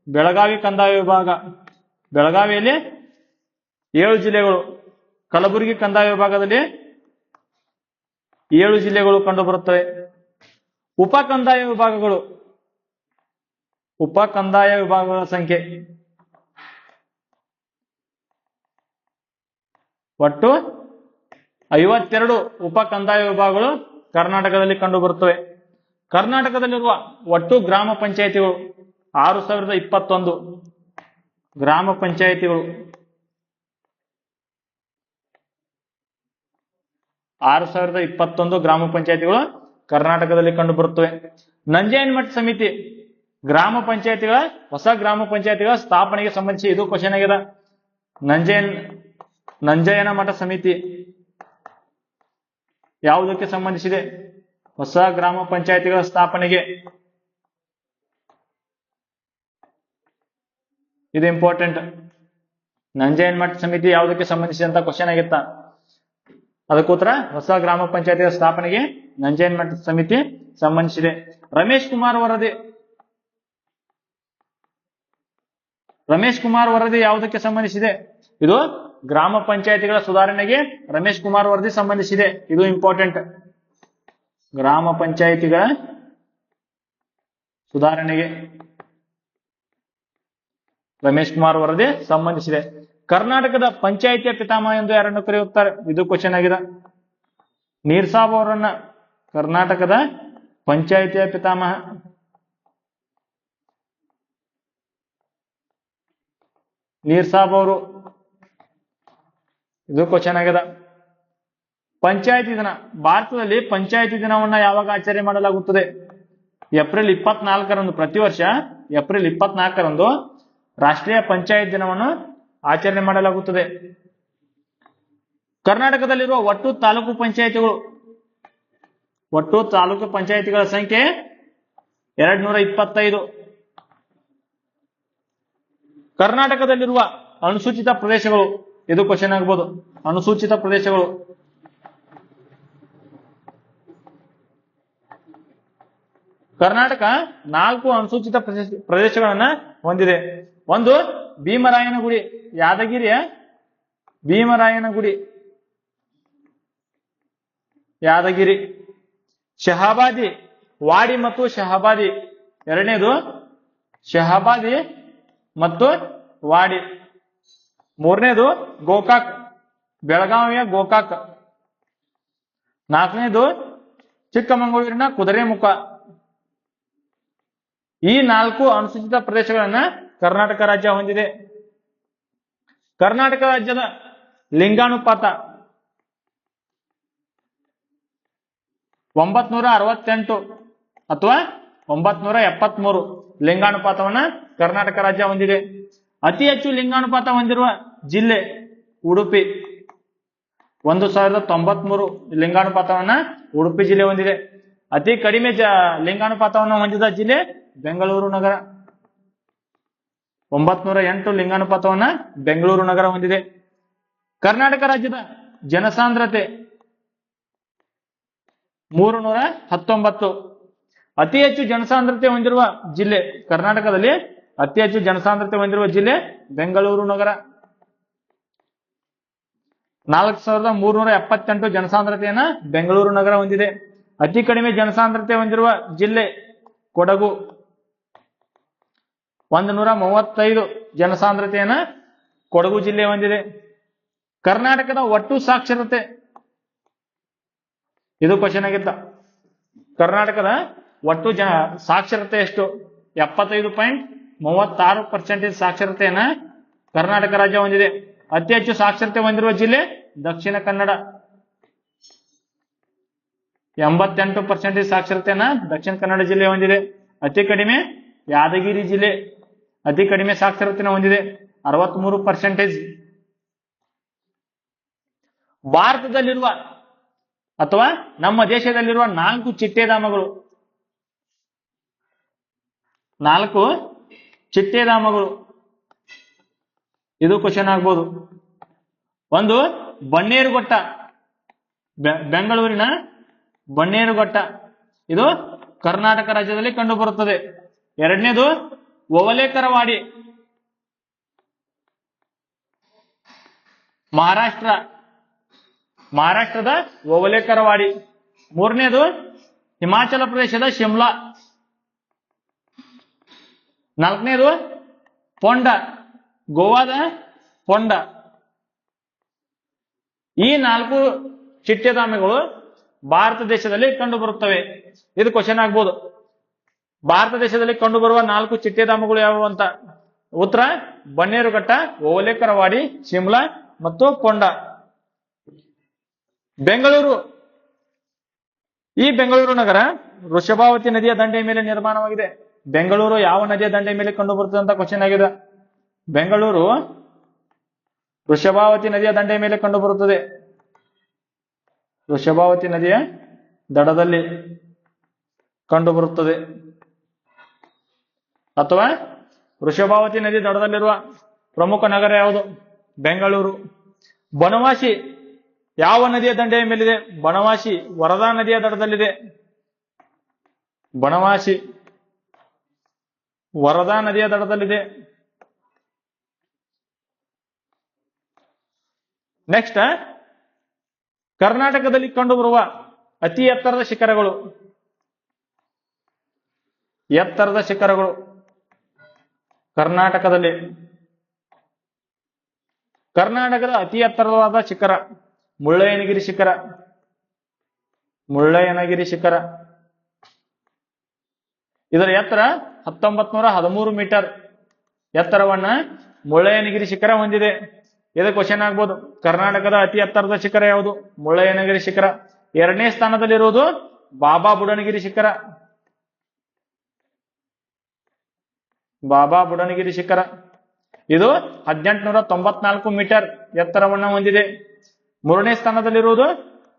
[SPEAKER 1] ಬೆಳಗಾವಿ ಕಂದಾಯ ವಿಭಾಗ, ಬೆಳಗಾವಿಯಲ್ಲಿ 7 ಜಿಲ್ಲೆಗಳು. ಕಲಬುರಗಿ ಕಂದಾಯ ವಿಭಾಗದಲ್ಲಿ 7 ಜಿಲ್ಲೆಗಳು ಕಂಡು ಬರುತ್ತವೆ. ಉಪ ಕಂದಾಯ ವಿಭಾಗಗಳ ಸಂಖ್ಯೆ ಒಟ್ಟು 52 ಉಪ ಕಂದಾಯ ವಿಭಾಗಗಳು ಕರ್ನಾಟಕದಲ್ಲಿ ಕಂಡು ಬರುತ್ತವೆ. ಕರ್ನಾಟಕದಲ್ಲಿರುವ ಒಟ್ಟು ಗ್ರಾಮ ಪಂಚಾಯಿತಿಗಳು 6021 ಗ್ರಾಮ ಪಂಚಾಯಿತಿಗಳು. 6021 ಗ್ರಾಮ ಪಂಚಾಯಿತಿಗಳು ಕರ್ನಾಟಕದಲ್ಲಿ ಕಂಡು ಬರುತ್ತವೆ. ನಂಜನಮಟ್ಟ ಸಮಿತಿ ಹೊಸ ಗ್ರಾಮ ಪಂಚಾಯಿತಿಗಳ ಸ್ಥಾಪನೆಗೆ ಸಂಬಂಧಿಸಿ ಇದು ಕ್ವಶನ್ ಆಗಿದೆ. ನಂಜನಮಟ್ಟ ಸಮಿತಿ ಯಾವುದಕ್ಕೆ ಸಂಬಂಧಿಸಿದೆ? ಹೊಸ ಗ್ರಾಮ ಪಂಚಾಯಿತಿಗಳ ಸ್ಥಾಪನೆಗೆ. ಇದು ಇಂಪಾರ್ಟೆಂಟ್. ನಂಜನಮಟ್ಟ ಸಮಿತಿ ಯಾವುದಕ್ಕೆ ಸಂಬಂಧಿಸಿದಂತ ಕ್ವಶನ್ ಆಗಿತ್ತ. ಅದಕ್ಕೋಸ್ಕರ ಹೊಸ ಗ್ರಾಮ ಪಂಚಾಯಿತಿಗಳ ಸ್ಥಾಪನೆಗೆ ನಂಜನಮಟ್ಟ ಸಮಿತಿ ಸಂಬಂಧಿಸಿದೆ. ರಮೇಶ್ ಕುಮಾರ್ ವರದಿ ಯಾವುದಕ್ಕೆ ಸಂಬಂಧಿಸಿದೆ? ಇದು ಗ್ರಾಮ ಪಂಚಾಯಿತಿಗಳ ಸುಧಾರಣೆಗೆ ರಮೇಶ್ ಕುಮಾರ್ ವರದಿ ಸಂಬಂಧಿಸಿದೆ. ಇದು ಇಂಪಾರ್ಟೆಂಟ್. ಗ್ರಾಮ ಪಂಚಾಯಿತಿಗಳ ಸುಧಾರಣೆಗೆ ರಮೇಶ್ ಕುಮಾರ್ ವರದಿ ಸಂಬಂಧಿಸಿದೆ. ಕರ್ನಾಟಕದ ಪಂಚಾಯಿತಿಯ ಪಿತಾಮಹ ಎಂದು ಯಾರನ್ನು ಕರೆಯುತ್ತಾರೆ? ಇದು ಕ್ವಶನ್ ಆಗಿದೆ. ನೀರ್ ಸಾಬ್ ಅವರನ್ನ ಕರ್ನಾಟಕದ ಪಂಚಾಯಿತಿಯ ಪಿತಾಮಹ. ನೀರ್ ಸಾಬ್ ಅವರು. ಇದು ಕ್ವಶನ್ ಆಗಿದೆ. ಪಂಚಾಯಿತಿ ದಿನ. ಭಾರತದಲ್ಲಿ ಪಂಚಾಯಿತಿ ದಿನವನ್ನ ಯಾವಾಗ ಆಚರಣೆ ಮಾಡಲಾಗುತ್ತದೆ? ಏಪ್ರಿಲ್ 24ರಂದು. ಪ್ರತಿ ವರ್ಷ ಏಪ್ರಿಲ್ 24ರಂದು ರಾಷ್ಟ್ರೀಯ ಪಂಚಾಯತ್ ದಿನವನ್ನು ಆಚರಣೆ ಮಾಡಲಾಗುತ್ತದೆ. ಕರ್ನಾಟಕದಲ್ಲಿರುವ ಒಟ್ಟು ತಾಲೂಕು ಪಂಚಾಯಿತಿಗಳ ಸಂಖ್ಯೆ 225. ಕರ್ನಾಟಕದಲ್ಲಿರುವ ಅನುಸೂಚಿತ ಪ್ರದೇಶಗಳು. ಇದು ಕ್ವಶನ್ ಆಗಬಹುದು. ಅನುಸೂಚಿತ ಪ್ರದೇಶಗಳು. ಕರ್ನಾಟಕ 4 ಅನುಸೂಚಿತ ಪ್ರದೇಶಗಳನ್ನ ಹೊಂದಿದೆ. ಒಂದು ಭೀಮರಾಯನಗುಡಿ, ಯಾದಗಿರಿಯ ಭೀಮರಾಯನಗುಡಿ, ಯಾದಗಿರಿ. ಶಹಾಬಾದಿ, ವಾಡಿ ಮತ್ತು ಶಹಾಬಾದಿ. ಎರಡನೇದು ಶಹಾಬಾದಿ ಮತ್ತು ವಾಡಿ. ಮೂರನೇದು ಗೋಕಾಕ್, ಬೆಳಗಾವಿಯ ಗೋಕಾಕ್. ನಾಲ್ಕನೇದು ಚಿಕ್ಕಮಗಳೂರಿನ ಕುದುರೆಮುಖ. ಈ 4 ಅನುಸೂಚಿತ ಪ್ರದೇಶಗಳನ್ನ ಕರ್ನಾಟಕ ರಾಜ್ಯ ಹೊಂದಿದೆ. ಕರ್ನಾಟಕ ರಾಜ್ಯದ ಲಿಂಗಾನುಪಾತ 968 ಅಥವಾ 973 ಲಿಂಗಾನುಪಾತವನ್ನ ಕರ್ನಾಟಕ ರಾಜ್ಯ ಹೊಂದಿದೆ. ಅತಿ ಹೆಚ್ಚು ಲಿಂಗಾನುಪಾತ ಹೊಂದಿರುವ ಜಿಲ್ಲೆ ಉಡುಪಿ. 1093 ಲಿಂಗಾನುಪಾತವನ್ನ ಉಡುಪಿ ಜಿಲ್ಲೆ ಹೊಂದಿದೆ. ಅತಿ ಕಡಿಮೆ ಲಿಂಗಾನುಪಾತವನ್ನು ಹೊಂದಿದ ಜಿಲ್ಲೆ ಬೆಂಗಳೂರು ನಗರ. 908 ಲಿಂಗಾನುಪಾತವನ್ನ ಬೆಂಗಳೂರು ನಗರ ಹೊಂದಿದೆ. ಕರ್ನಾಟಕ ರಾಜ್ಯದ ಜನಸಾಂದ್ರತೆ 319. ಅತಿ ಹೆಚ್ಚು ಜನಸಾಂದ್ರತೆ ಹೊಂದಿರುವ ಜಿಲ್ಲೆ ಕರ್ನಾಟಕದಲ್ಲಿ ಅತಿ ಹೆಚ್ಚು ಜನಸಾಂದ್ರತೆ ಹೊಂದಿರುವ ಜಿಲ್ಲೆ ಬೆಂಗಳೂರು ನಗರ. 4378 ಜನಸಾಂದ್ರತೆಯನ್ನ ಬೆಂಗಳೂರು ನಗರ ಹೊಂದಿದೆ. ಅತಿ ಕಡಿಮೆ ಜನಸಾಂದ್ರತೆ ಹೊಂದಿರುವ ಜಿಲ್ಲೆ ಕೊಡಗು. 135 ಜನಸಾಂದ್ರತೆಯನ್ನ ಕೊಡಗು ಜಿಲ್ಲೆ ಹೊಂದಿದೆ. ಕರ್ನಾಟಕದ ಒಟ್ಟು ಸಾಕ್ಷರತೆ, ಇದು ಕ್ವಶನ್ ಆಗಿತ್ತ. ಕರ್ನಾಟಕದ ಒಟ್ಟು ಸಾಕ್ಷರತೆ ಎಷ್ಟು? 75.36% ಸಾಕ್ಷರತೆಯನ್ನ ಕರ್ನಾಟಕ ರಾಜ್ಯ ಹೊಂದಿದೆ. ಅತಿ ಹೆಚ್ಚು ಸಾಕ್ಷರತೆ ಹೊಂದಿರುವ ಜಿಲ್ಲೆ ದಕ್ಷಿಣ ಕನ್ನಡ, 88% ಸಾಕ್ಷರತೆಯನ್ನ ದಕ್ಷಿಣ ಕನ್ನಡ ಜಿಲ್ಲೆ ಹೊಂದಿದೆ. ಅತಿ ಕಡಿಮೆ ಯಾದಗಿರಿ ಜಿಲ್ಲೆ ಅತಿ ಕಡಿಮೆ ಸಾಕ್ಷರತೆಯನ್ನು ಹೊಂದಿದೆ, 63%. ಭಾರತದಲ್ಲಿರುವ ಅಥವಾ ನಮ್ಮ ದೇಶದಲ್ಲಿರುವ 4 ಚಿಟ್ಟೆಧಾಮಗಳು, 4 ಚಿಟ್ಟೆಧಾಮಗಳು, ಇದು ಕ್ವಶನ್ ಆಗ್ಬೋದು. ಒಂದು ಬನ್ನೇರುಘಟ್ಟ, ಬೆಂಗಳೂರಿನ ಬನ್ನೇರುಘಟ್ಟ, ಇದು ಕರ್ನಾಟಕ ರಾಜ್ಯದಲ್ಲಿ ಕಂಡು ಬರುತ್ತದೆ. ಎರಡನೇದು ಓವಲೇಕರವಾಡಿ, ಮಹಾರಾಷ್ಟ್ರದ ಓವಲೇಕರವಾಡಿ. ಮೂರನೇದು ಹಿಮಾಚಲ ಪ್ರದೇಶದ ಶಿಮ್ಲಾ. ನಾಲ್ಕನೇದು ಪೊಂಡ, ಗೋವಾದ ಪೊಂಡ. ಈ 4 ಚಿಟ್ಟೆಧಾಮಗಳು ಭಾರತ ದೇಶದಲ್ಲಿ ಕಂಡು ಬರುತ್ತವೆ. ಇದು ಕ್ವಶನ್ ಆಗ್ಬೋದು. ಭಾರತ ದೇಶದಲ್ಲಿ ಕಂಡುಬರುವ 4 ಚಿಟ್ಟೆಧಾಮಗಳು ಯಾವುವು ಅಂತ. ಉತ್ತರ ಬನ್ನೇರುಘಟ್ಟ, ಓವಲೇಕರವಾಡಿ, ಶಿಮ್ಲಾ ಮತ್ತು ಪೊಂಡ. ಬೆಂಗಳೂರು, ಈ ಬೆಂಗಳೂರು ನಗರ ವೃಷಭಾವತಿ ನದಿಯ ದಂಡೆಯ ಮೇಲೆ ನಿರ್ಮಾಣವಾಗಿದೆ. ಬೆಂಗಳೂರು ಯಾವ ನದಿಯ ದಂಡೆಯ ಮೇಲೆ ಕಂಡು ಬರುತ್ತದೆ ಅಂತ ಕ್ವಶನ್ ಆಗಿದೆ. ಬೆಂಗಳೂರು ವೃಷಭಾವತಿ ನದಿಯ ದಂಡೆಯ ಮೇಲೆ ಕಂಡು ಬರುತ್ತದೆ. ವೃಷಭಾವತಿ ನದಿಯ ದಡದಲ್ಲಿ ಕಂಡು ಬರುತ್ತದೆ, ಅಥವಾ ವೃಷಭಾವತಿ ನದಿ ದಡದಲ್ಲಿರುವ ಪ್ರಮುಖ ನಗರ ಯಾವುದು? ಬೆಂಗಳೂರು. ಬನವಾಸಿ ಯಾವ ನದಿಯ ದಂಡೆಯ ಮೇಲಿದೆ? ಬನವಾಸಿ ವರದಾ ನದಿಯ ದಡದಲ್ಲಿದೆ. ಬನವಾಸಿ ವರದಾ ನದಿಯ ದಡದಲ್ಲಿದೆ. ನೆಕ್ಸ್ಟ್, ಕರ್ನಾಟಕದಲ್ಲಿ ಕಂಡುಬರುವ ಅತಿ ಎತ್ತರದ ಶಿಖರಗಳು. ಎತ್ತರದ ಶಿಖರಗಳು ಕರ್ನಾಟಕದ ಅತಿ ಎತ್ತರವಾದ ಶಿಖರ ಮುಳ್ಳಯ್ಯನಗಿರಿ ಶಿಖರ. ಮುಳ್ಳಯ್ಯನಗಿರಿ ಶಿಖರ, ಇದರ ಎತ್ತರ 1913 ಮೀಟರ್ ಎತ್ತರವನ್ನ ಮುಳ್ಳಯ್ಯನಗಿರಿ ಶಿಖರ ಹೊಂದಿದೆ. ಇದು ಕ್ವಶನ್ ಆಗ್ಬೋದು. ಕರ್ನಾಟಕದ ಅತಿ ಎತ್ತರದ ಶಿಖರ ಯಾವುದು? ಮುಳ್ಳಯ್ಯನಗಿರಿ ಶಿಖರ. ಎರಡನೇ ಸ್ಥಾನದಲ್ಲಿರುವುದು ಬಾಬಾ ಬುಡನಗಿರಿ ಶಿಖರ. ಬಾಬಾ ಬುಡನಗಿರಿ ಶಿಖರ, ಇದು 1894 ಮೀಟರ್ ಎತ್ತರವನ್ನು ಹೊಂದಿದೆ. ಮೂರನೇ ಸ್ಥಾನದಲ್ಲಿರುವುದು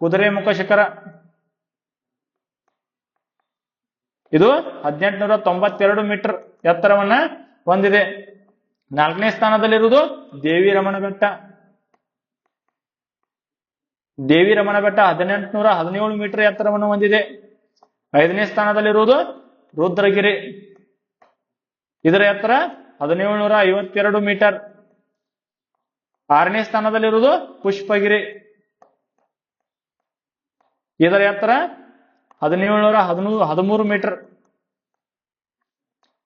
[SPEAKER 1] ಕುದುರೆಮುಖ ಶಿಖರ, ಇದು 1892 ಮೀಟರ್ ಎತ್ತರವನ್ನ ಹೊಂದಿದೆ. ನಾಲ್ಕನೇ ಸ್ಥಾನದಲ್ಲಿರುವುದು ದೇವಿ ರಮಣ ಬೆಟ್ಟ. ದೇವಿ ರಮಣ ಬೆಟ್ಟ 1817 ಮೀಟರ್ ಎತ್ತರವನ್ನು ಹೊಂದಿದೆ. ಐದನೇ ಸ್ಥಾನದಲ್ಲಿರುವುದು ರುದ್ರಗಿರಿ, ಇದರ ಎತ್ತರ 1752 ಮೀಟರ್. ಆರನೇ ಸ್ಥಾನದಲ್ಲಿರುವುದು ಪುಷ್ಪಗಿರಿ, ಇದರ ಎತ್ತರ 1713 ಮೀಟರ್.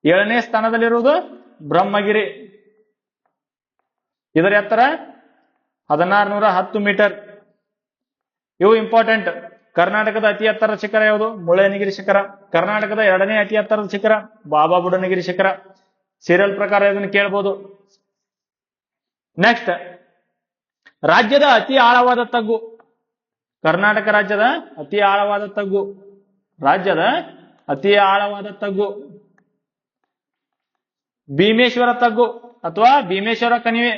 [SPEAKER 1] ಏಳನೇ ಸ್ಥಾನದಲ್ಲಿರುವುದು ಬ್ರಹ್ಮಗಿರಿ, ಇದರ ಎತ್ತರ 1610 ಮೀಟರ್. ಇವು ಇಂಪಾರ್ಟೆಂಟ್. ಕರ್ನಾಟಕದ ಅತಿ ಎತ್ತರದ ಶಿಖರ ಯಾವುದು? ಮುಳ್ಳಯ್ಯನಗಿರಿ ಶಿಖರ. ಕರ್ನಾಟಕದ ಎರಡನೇ ಅತಿ ಎತ್ತರದ ಶಿಖರ ಬಾಬಾ ಬುಡನಗಿರಿ ಶಿಖರ. ಸೀರಿಯಲ್ ಪ್ರಕಾರ ಇದನ್ನು ಕೇಳಬಹುದು. ನೆಕ್ಸ್ಟ್, ರಾಜ್ಯದ ಅತಿ ಆಳವಾದ ತಗ್ಗು. ಕರ್ನಾಟಕ ರಾಜ್ಯದ ಅತಿ ಆಳವಾದ ತಗ್ಗು. ರಾಜ್ಯದ ಅತಿ ಆಳವಾದ ತಗ್ಗು ಭೀಮೇಶ್ವರ ತಗ್ಗು ಅಥವಾ ಭೀಮೇಶ್ವರ ಕಣಿವೆ.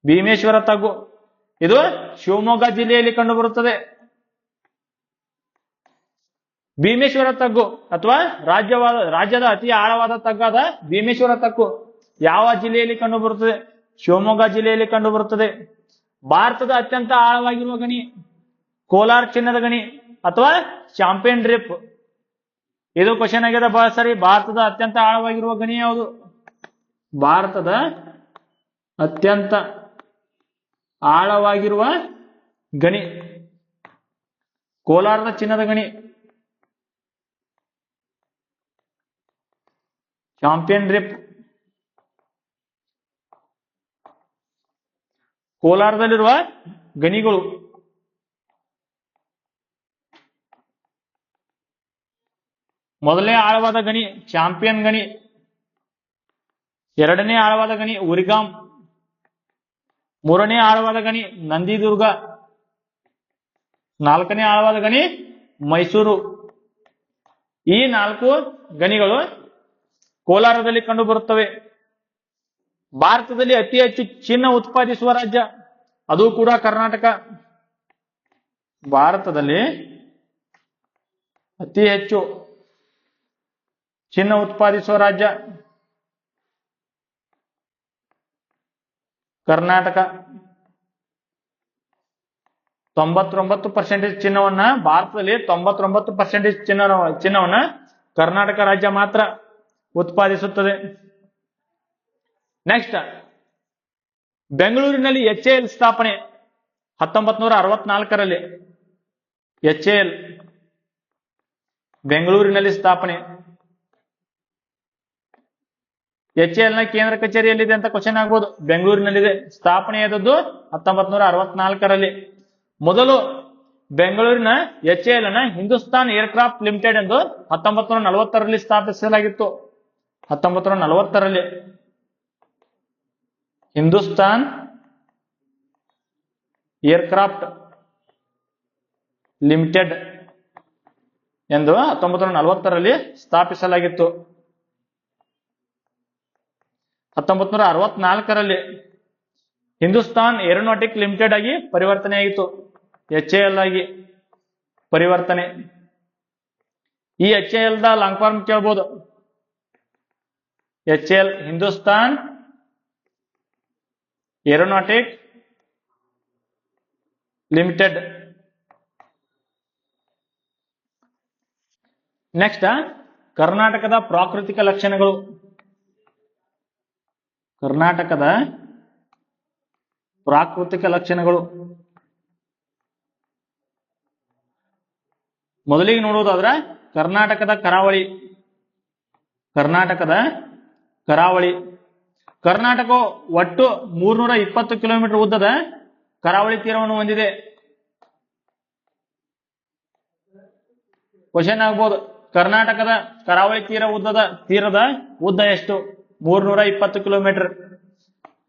[SPEAKER 1] ಭೀಮೇಶ್ವರ ತಗ್ಗು, ಇದು ಶಿವಮೊಗ್ಗ ಜಿಲ್ಲೆಯಲ್ಲಿ ಕಂಡುಬರುತ್ತದೆ. ಭೀಮೇಶ್ವರ ತಗ್ಗು ಅಥವಾ ರಾಜ್ಯದ ಅತಿ ಆಳವಾದ ತಗ್ಗಾದ ಭೀಮೇಶ್ವರ ತಗ್ಗು ಯಾವ ಜಿಲ್ಲೆಯಲ್ಲಿ ಕಂಡುಬರುತ್ತದೆ? ಶಿವಮೊಗ್ಗ ಜಿಲ್ಲೆಯಲ್ಲಿ ಕಂಡುಬರುತ್ತದೆ. ಭಾರತದ ಅತ್ಯಂತ ಆಳವಾಗಿರುವ ಗಣಿ ಕೋಲಾರ್ ಚಿನ್ನದ ಗಣಿ ಅಥವಾ ಚಾಂಪಿಯನ್ ಡ್ರಿಪ್. ಇದು ಕ್ವಶನ್ ಆಗಿದೆ ಬಹಳ ಸರಿ. ಭಾರತದ ಅತ್ಯಂತ ಆಳವಾಗಿರುವ ಗಣಿ ಯಾವುದು? ಭಾರತದ ಅತ್ಯಂತ ಆಳವಾಗಿರುವ ಗಣಿ ಕೋಲಾರದ ಚಿನ್ನದ ಗಣಿ, ಚಾಂಪಿಯನ್ ಡ್ರಿಪ್. ಕೋಲಾರದಲ್ಲಿರುವ ಗಣಿಗಳು. ಮೊದಲನೇ ಆಳವಾದ ಗಣಿ ಚಾಂಪಿಯನ್ ಗಣಿ, ಎರಡನೇ ಆಳವಾದ ಗಣಿ ಉರಿಗಾಂ, ಮೂರನೇ ಆಳವಾದ ಗಣಿ ನಂದಿದುರ್ಗ, ನಾಲ್ಕನೇ ಆಳವಾದ ಗಣಿ ಮೈಸೂರು. ಈ 4 ಗಣಿಗಳು ಕೋಲಾರದಲ್ಲಿ ಕಂಡು ಬರುತ್ತವೆ. ಭಾರತದಲ್ಲಿ ಅತಿ ಹೆಚ್ಚು ಚಿನ್ನ ಉತ್ಪಾದಿಸುವ ರಾಜ್ಯ ಅದು ಕೂಡ ಕರ್ನಾಟಕ. ಭಾರತದಲ್ಲಿ ಅತಿ ಹೆಚ್ಚು ಚಿನ್ನ ಉತ್ಪಾದಿಸುವ ರಾಜ್ಯ ಕರ್ನಾಟಕ. 99% ಚಿನ್ನವನ್ನ ಭಾರತದಲ್ಲಿ 99% ಚಿನ್ನವನ್ನ ಕರ್ನಾಟಕ ರಾಜ್ಯ ಮಾತ್ರ ಉತ್ಪಾದಿಸುತ್ತದೆ. ನೆಕ್ಸ್ಟ್, ಬೆಂಗಳೂರಿನಲ್ಲಿ HAL ಸ್ಥಾಪನೆ 1964ರಲ್ಲಿ. HAL ಬೆಂಗಳೂರಿನಲ್ಲಿ ಸ್ಥಾಪನೆ. HAL ನ ಕೇಂದ್ರ ಕಚೇರಿ ಎಲ್ಲಿದೆ ಅಂತ ಕ್ವಶನ್ ಆಗ್ಬೋದು. ಬೆಂಗಳೂರಿನಲ್ಲಿದೆ. ಸ್ಥಾಪನೆಯಾದದ್ದು 1964ರಲ್ಲಿ. ಮೊದಲು ಬೆಂಗಳೂರಿನ HAL ಅನ್ನ ಹಿಂದೂಸ್ತಾನ್ ಏರ್ಕ್ರಾಫ್ಟ್ ಲಿಮಿಟೆಡ್ ಎಂದು 1940ರಲ್ಲಿ ಸ್ಥಾಪಿಸಲಾಗಿತ್ತು. 1940ರಲ್ಲಿ ಹಿಂದೂಸ್ತಾನ್ ಏರ್ಕ್ರಾಫ್ಟ್ ಲಿಮಿಟೆಡ್ ಎಂದು 1940ರಲ್ಲಿ ಸ್ಥಾಪಿಸಲಾಗಿತ್ತು. 1964ರಲ್ಲಿ ಹಿಂದೂಸ್ತಾನ್ ಏರೋನಾಟಿಕ್ ಲಿಮಿಟೆಡ್ ಆಗಿ ಪರಿವರ್ತನೆಯಾಗಿತ್ತು. HAL ಆಗಿ ಪರಿವರ್ತನೆ. ಈ HAL ದ ಲಾಂಗ್ ಫಾರ್ಮ್ ಕೇಳಬಹುದು. HAL Hindustan aeronautic limited. Next, ಕರ್ನಾಟಕದ ಪ್ರಾಕೃತಿಕ ಲಕ್ಷಣಗಳು. ಕರ್ನಾಟಕದ ಪ್ರಾಕೃತಿಕ ಲಕ್ಷಣಗಳು ಮೊದಲಿಗೆ ನೋಡುವುದಾದ್ರೆ ಕರ್ನಾಟಕದ ಕರಾವಳಿ. ಕರ್ನಾಟಕದ ಕರಾವಳಿ. ಕರ್ನಾಟಕವು ಒಟ್ಟು 320 ಕಿಲೋಮೀಟರ್ ಉದ್ದದ ಕರಾವಳಿ ತೀರವನ್ನು ಹೊಂದಿದೆ. ಕ್ವಶನ್ ಆಗ್ಬೋದು, ಕರ್ನಾಟಕದ ಕರಾವಳಿ ತೀರದ ಉದ್ದ ಎಷ್ಟು? 320 ಕಿಲೋಮೀಟರ್.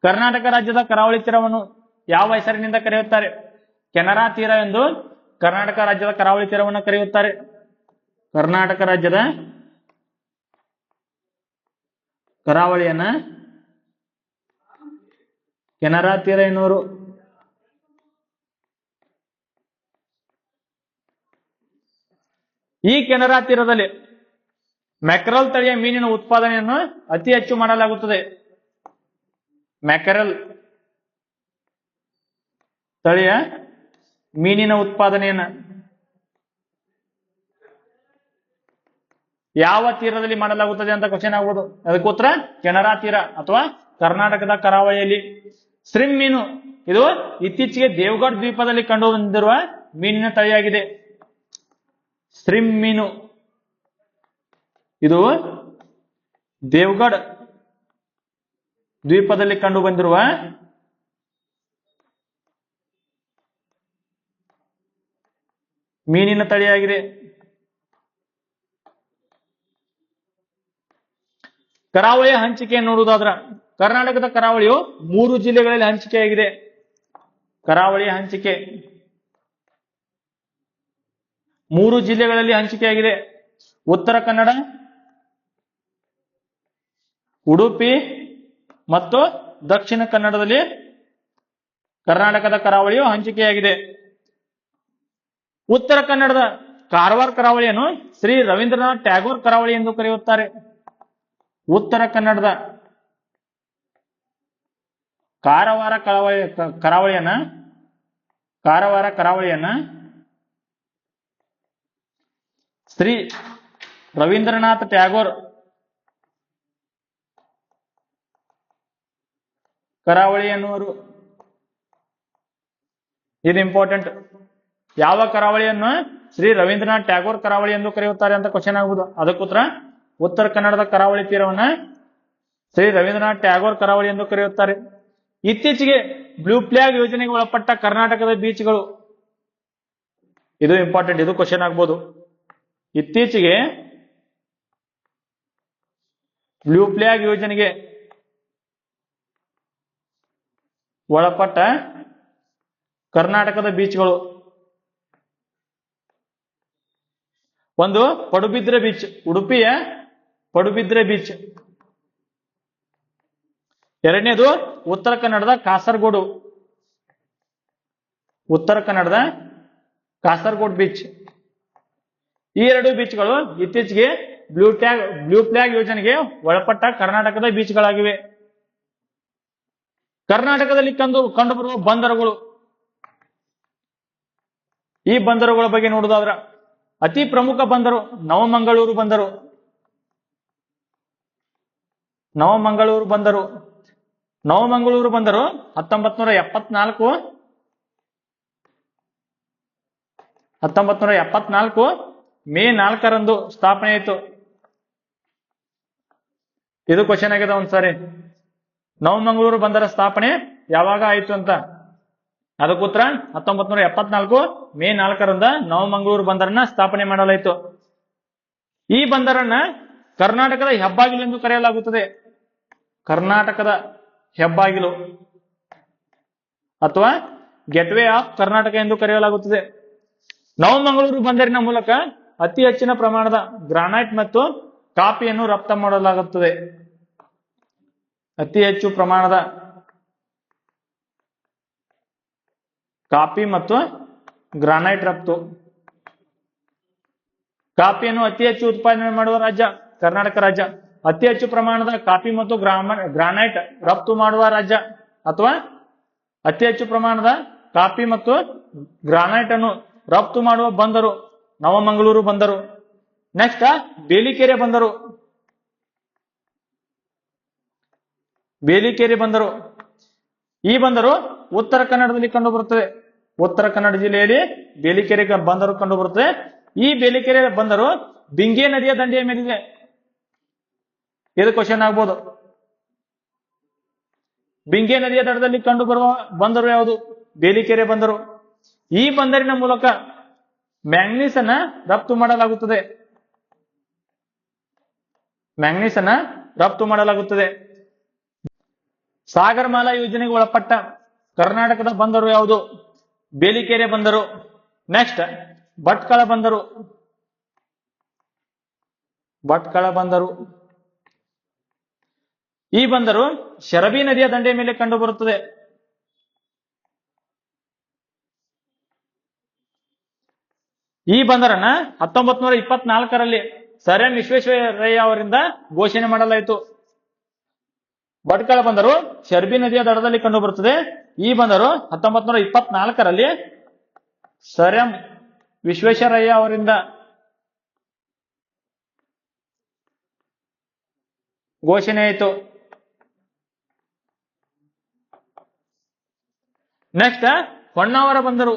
[SPEAKER 1] ಕರ್ನಾಟಕ ರಾಜ್ಯದ ಕರಾವಳಿ ತೀರವನ್ನು ಯಾವ ಹೆಸರಿನಿಂದ ಕರೆಯುತ್ತಾರೆ? ಕೆನರಾ ತೀರ ಎಂದು ಕರ್ನಾಟಕ ರಾಜ್ಯದ ಕರಾವಳಿ ತೀರವನ್ನು ಕರೆಯುತ್ತಾರೆ. ಕರ್ನಾಟಕ ರಾಜ್ಯದ ಕರಾವಳಿಯನ್ನ ಕೆನರಾ ತೀರ ಎನ್ನುವರು. ಈ ಕೆನರಾ ತೀರದಲ್ಲಿ ಮ್ಯಾಕರಲ್ ತಳಿಯ ಮೀನಿನ ಉತ್ಪಾದನೆಯನ್ನು ಅತಿ ಹೆಚ್ಚು ಮಾಡಲಾಗುತ್ತದೆ. ಮ್ಯಾಕರಲ್ ತಳಿಯ ಮೀನಿನ ಉತ್ಪಾದನೆಯನ್ನ ಯಾವ ತೀರದಲ್ಲಿ ಮಾಡಲಾಗುತ್ತದೆ ಅಂತ ಕ್ವಶನ್ ಆಗ್ಬೋದು. ಅದಕ್ಕೆ ಉತ್ತರ ಕೆನರಾ ತೀರ ಅಥವಾ ಕರ್ನಾಟಕದ ಕರಾವಳಿಯಲ್ಲಿ. ಸ್ಟ್ರಿಮ್ ಮೀನು ಇದು ಇತ್ತೀಚೆಗೆ ದೇವಗಢ ದ್ವೀಪದಲ್ಲಿ ಕಂಡು ಬಂದಿರುವ ಮೀನಿನ ತಳಿಯಾಗಿದೆ. ಸ್ಟ್ರಿಮ್ ಮೀನು ಇದು ದೇವಗಢ ದ್ವೀಪದಲ್ಲಿ ಕಂಡು ಬಂದಿರುವ ಮೀನಿನ ತಳಿಯಾಗಿದೆ. ಕರಾವಳಿಯ ಹಂಚಿಕೆ ನೋಡುವುದಾದ್ರ ಕರ್ನಾಟಕದ ಕರಾವಳಿಯು 3 ಜಿಲ್ಲೆಗಳಲ್ಲಿ ಹಂಚಿಕೆಯಾಗಿದೆ. ಕರಾವಳಿಯ ಹಂಚಿಕೆ 3 ಜಿಲ್ಲೆಗಳಲ್ಲಿ ಹಂಚಿಕೆಯಾಗಿದೆ. ಉತ್ತರ ಕನ್ನಡ, ಉಡುಪಿ ಮತ್ತು ದಕ್ಷಿಣ ಕನ್ನಡದಲ್ಲಿ ಕರ್ನಾಟಕದ ಕರಾವಳಿಯು ಹಂಚಿಕೆಯಾಗಿದೆ. ಉತ್ತರ ಕನ್ನಡದ ಕಾರವಾರ ಕರಾವಳಿಯನ್ನು ಶ್ರೀ ರವೀಂದ್ರನಾಥ್ ಟ್ಯಾಗೋರ್ ಕರಾವಳಿ ಎಂದು ಕರೆಯುತ್ತಾರೆ. ಉತ್ತರ ಕನ್ನಡದ ಕಾರವಾರ ಕರಾವಳಿಯನ್ನ ಶ್ರೀ ರವೀಂದ್ರನಾಥ್ ಟ್ಯಾಗೋರ್ ಕರಾವಳಿ ಎನ್ನುವರು. ಇದು ಇಂಪಾರ್ಟೆಂಟ್. ಯಾವ ಕರಾವಳಿಯನ್ನು ಶ್ರೀ ರವೀಂದ್ರನಾಥ್ ಟ್ಯಾಗೋರ್ ಕರಾವಳಿ ಎಂದು ಕರೆಯುತ್ತಾರೆ ಅಂತ ಕ್ವಶನ್ ಆಗ್ಬೋದು. ಅದಕ್ಕೂತ್ರ ಉತ್ತರ ಕನ್ನಡದ ಕರಾವಳಿ ತೀರವನ್ನ ಶ್ರೀ ರವೀಂದ್ರನಾಥ್ ಟ್ಯಾಗೋರ್ ಕರಾವಳಿ ಎಂದು ಕರೆಯುತ್ತಾರೆ. ಇತ್ತೀಚೆಗೆ ಬ್ಲೂ ಫ್ಲಾಗ್ ಯೋಜನೆಗೆ ಒಳಪಟ್ಟ ಕರ್ನಾಟಕದ ಬೀಚ್ಗಳು. ಇದು ಇಂಪಾರ್ಟೆಂಟ್, ಇದು ಕ್ವಶನ್ ಆಗ್ಬೋದು. ಇತ್ತೀಚೆಗೆ ಬ್ಲೂ ಫ್ಲಾಗ್ ಯೋಜನೆಗೆ ಒಳಪಟ್ಟ ಕರ್ನಾಟಕದ ಬೀಚ್ಗಳು. ಒಂದು ಪಡುಬಿದ್ರೆ ಬೀಚ್, ಉಡುಪಿಯ ಪಡುಬಿದ್ರೆ ಬೀಚ್. ಎರಡನೇದು ಉತ್ತರ ಕನ್ನಡದ ಕಾಸರಗೋಡು, ಉತ್ತರ ಕನ್ನಡದ ಕಾಸರಗೋಡು ಬೀಚ್. ಈ ಎರಡು ಬೀಚ್ಗಳು ಇತ್ತೀಚೆಗೆ ಬ್ಲೂ ಫ್ಲಾಗ್ ಯೋಜನೆಗೆ ಒಳಪಟ್ಟ ಕರ್ನಾಟಕದ ಬೀಚ್ಗಳಾಗಿವೆ. ಕರ್ನಾಟಕದಲ್ಲಿ ಕಂಡುಬರುವ ಬಂದರುಗಳು. ಈ ಬಂದರುಗಳ ಬಗ್ಗೆ ನೋಡುವುದಾದ್ರ ಅತಿ ಪ್ರಮುಖ ಬಂದರು ನವಮಂಗಳೂರು ಬಂದರು. ನವಮಂಗಳೂರು ಬಂದರು 1974 ಮೇ 4ರಂದು ಸ್ಥಾಪನೆ ಆಯಿತು. ಇದು ಕ್ವಶನ್ ಆಗಿದೆ ಒಂದ್ಸಾರಿ. ನವಮಂಗಳೂರು ಬಂದರ ಸ್ಥಾಪನೆ ಯಾವಾಗ ಆಯಿತು ಅಂತ. ಅದಕ್ಕೆ ಉತ್ತರ 1974 ಮೇ 4ರಂದ ನವಮಂಗಳೂರು ಬಂದರನ್ನ ಸ್ಥಾಪನೆ ಮಾಡಲಾಯಿತು. ಈ ಬಂದರನ್ನ ಕರ್ನಾಟಕದ ಹೆಬ್ಬಾಗಿಲು ಎಂದು ಕರೆಯಲಾಗುತ್ತದೆ. ಕರ್ನಾಟಕದ ಹೆಬ್ಬಾಗಿಲು ಅಥವಾ ಗೆಟ್ವೇ ಆಫ್ ಕರ್ನಾಟಕ ಎಂದು ಕರೆಯಲಾಗುತ್ತದೆ. ನವಮಂಗಳೂರು ಬಂದರಿನ ಮೂಲಕ ಅತಿ ಹೆಚ್ಚಿನ ಪ್ರಮಾಣದ ಗ್ರಾನೈಟ್ ಮತ್ತು ಕಾಫಿಯನ್ನು ರಫ್ತು ಮಾಡಲಾಗುತ್ತದೆ. ಅತಿ ಹೆಚ್ಚು ಪ್ರಮಾಣದ ಕಾಫಿ ಮತ್ತು ಗ್ರಾನೈಟ್ ರಫ್ತು. ಕಾಫಿಯನ್ನು ಅತಿ ಹೆಚ್ಚು ಉತ್ಪಾದನೆ ಮಾಡುವ ರಾಜ್ಯ ಕರ್ನಾಟಕ ರಾಜ್ಯ. ಅತಿ ಹೆಚ್ಚು ಪ್ರಮಾಣದ ಕಾಫಿ ಮತ್ತು ಗ್ರಾನೈಟ್ ರಫ್ತು ಮಾಡುವ ರಾಜ್ಯ ಅಥವಾ ಅತಿ ಹೆಚ್ಚು ಪ್ರಮಾಣದ ಕಾಫಿ ಮತ್ತು ಗ್ರಾನೈಟ್ ಅನ್ನು ರಫ್ತು ಮಾಡುವ ಬಂದರು ನವಮಂಗಳೂರು ಬಂದರು. ನೆಕ್ಸ್ಟ್ ಬೇಲಿಕೆರೆ ಬಂದರು. ಬೇಲಿಕೆರೆ ಬಂದರು. ಈ ಬಂದರು ಉತ್ತರ ಕನ್ನಡದಲ್ಲಿ ಕಂಡುಬರುತ್ತದೆ. ಉತ್ತರ ಕನ್ನಡ ಜಿಲ್ಲೆಯಲ್ಲಿ ಬೇಲಿಕೆರೆ ಬಂದರು ಕಂಡುಬರುತ್ತದೆ. ಈ ಬೇಲಿಕೆರೆ ಬಂದರು ಬಿಂಗೆ ನದಿಯ ದಂಡೆಯ ಮೇಲಿದೆ. ಇದು ಕ್ವಶನ್ ಆಗ್ಬೋದು. ಬಿಂಗೆ ನದಿಯ ದಡದಲ್ಲಿ ಕಂಡುಬರುವ ಬಂದರು ಯಾವುದು? ಬೇಲಿಕೆರೆ ಬಂದರು. ಈ ಬಂದರಿನ ಮೂಲಕ ಮ್ಯಾಂಗ್ನೀಸ್ ಅನ್ನ ರಫ್ತು ಮಾಡಲಾಗುತ್ತದೆ. ಮ್ಯಾಂಗ್ನೀಸ್ ಅನ್ನ ರಫ್ತು ಮಾಡಲಾಗುತ್ತದೆ. ಸಾಗರಮಾಲಾ ಯೋಜನೆಗೆ ಒಳಪಟ್ಟ ಕರ್ನಾಟಕದ ಬಂದರು ಯಾವುದು? ಬೇಲಿಕೆರೆ ಬಂದರು. ನೆಕ್ಸ್ಟ್ ಭಟ್ಕಳ ಬಂದರು. ಭಟ್ಕಳ ಬಂದರು. ಈ ಬಂದರು ಶರಬಿ ನದಿಯ ದಂಡೆಯ ಮೇಲೆ ಕಂಡುಬರುತ್ತದೆ. ಈ ಬಂದರನ್ನ 1924ರಲ್ಲಿ ಸರ್ ಎಂ ವಿಶ್ವೇಶ್ವರಯ್ಯ ಅವರಿಂದ ಘೋಷಣೆ ಮಾಡಲಾಯಿತು. ಭಟ್ಕಳ ಬಂದರು ಶರಬಿ ನದಿಯ ದಡದಲ್ಲಿ ಕಂಡುಬರುತ್ತದೆ. ಈ ಬಂದರು 1924ರಲ್ಲಿ ಸರ್ ಎಂ ವಿಶ್ವೇಶ್ವರಯ್ಯ ಅವರಿಂದ ಘೋಷಣೆ ಆಯಿತು. ನೆಕ್ಸ್ಟ್ ಹೊನ್ನಾವರ ಬಂದರು.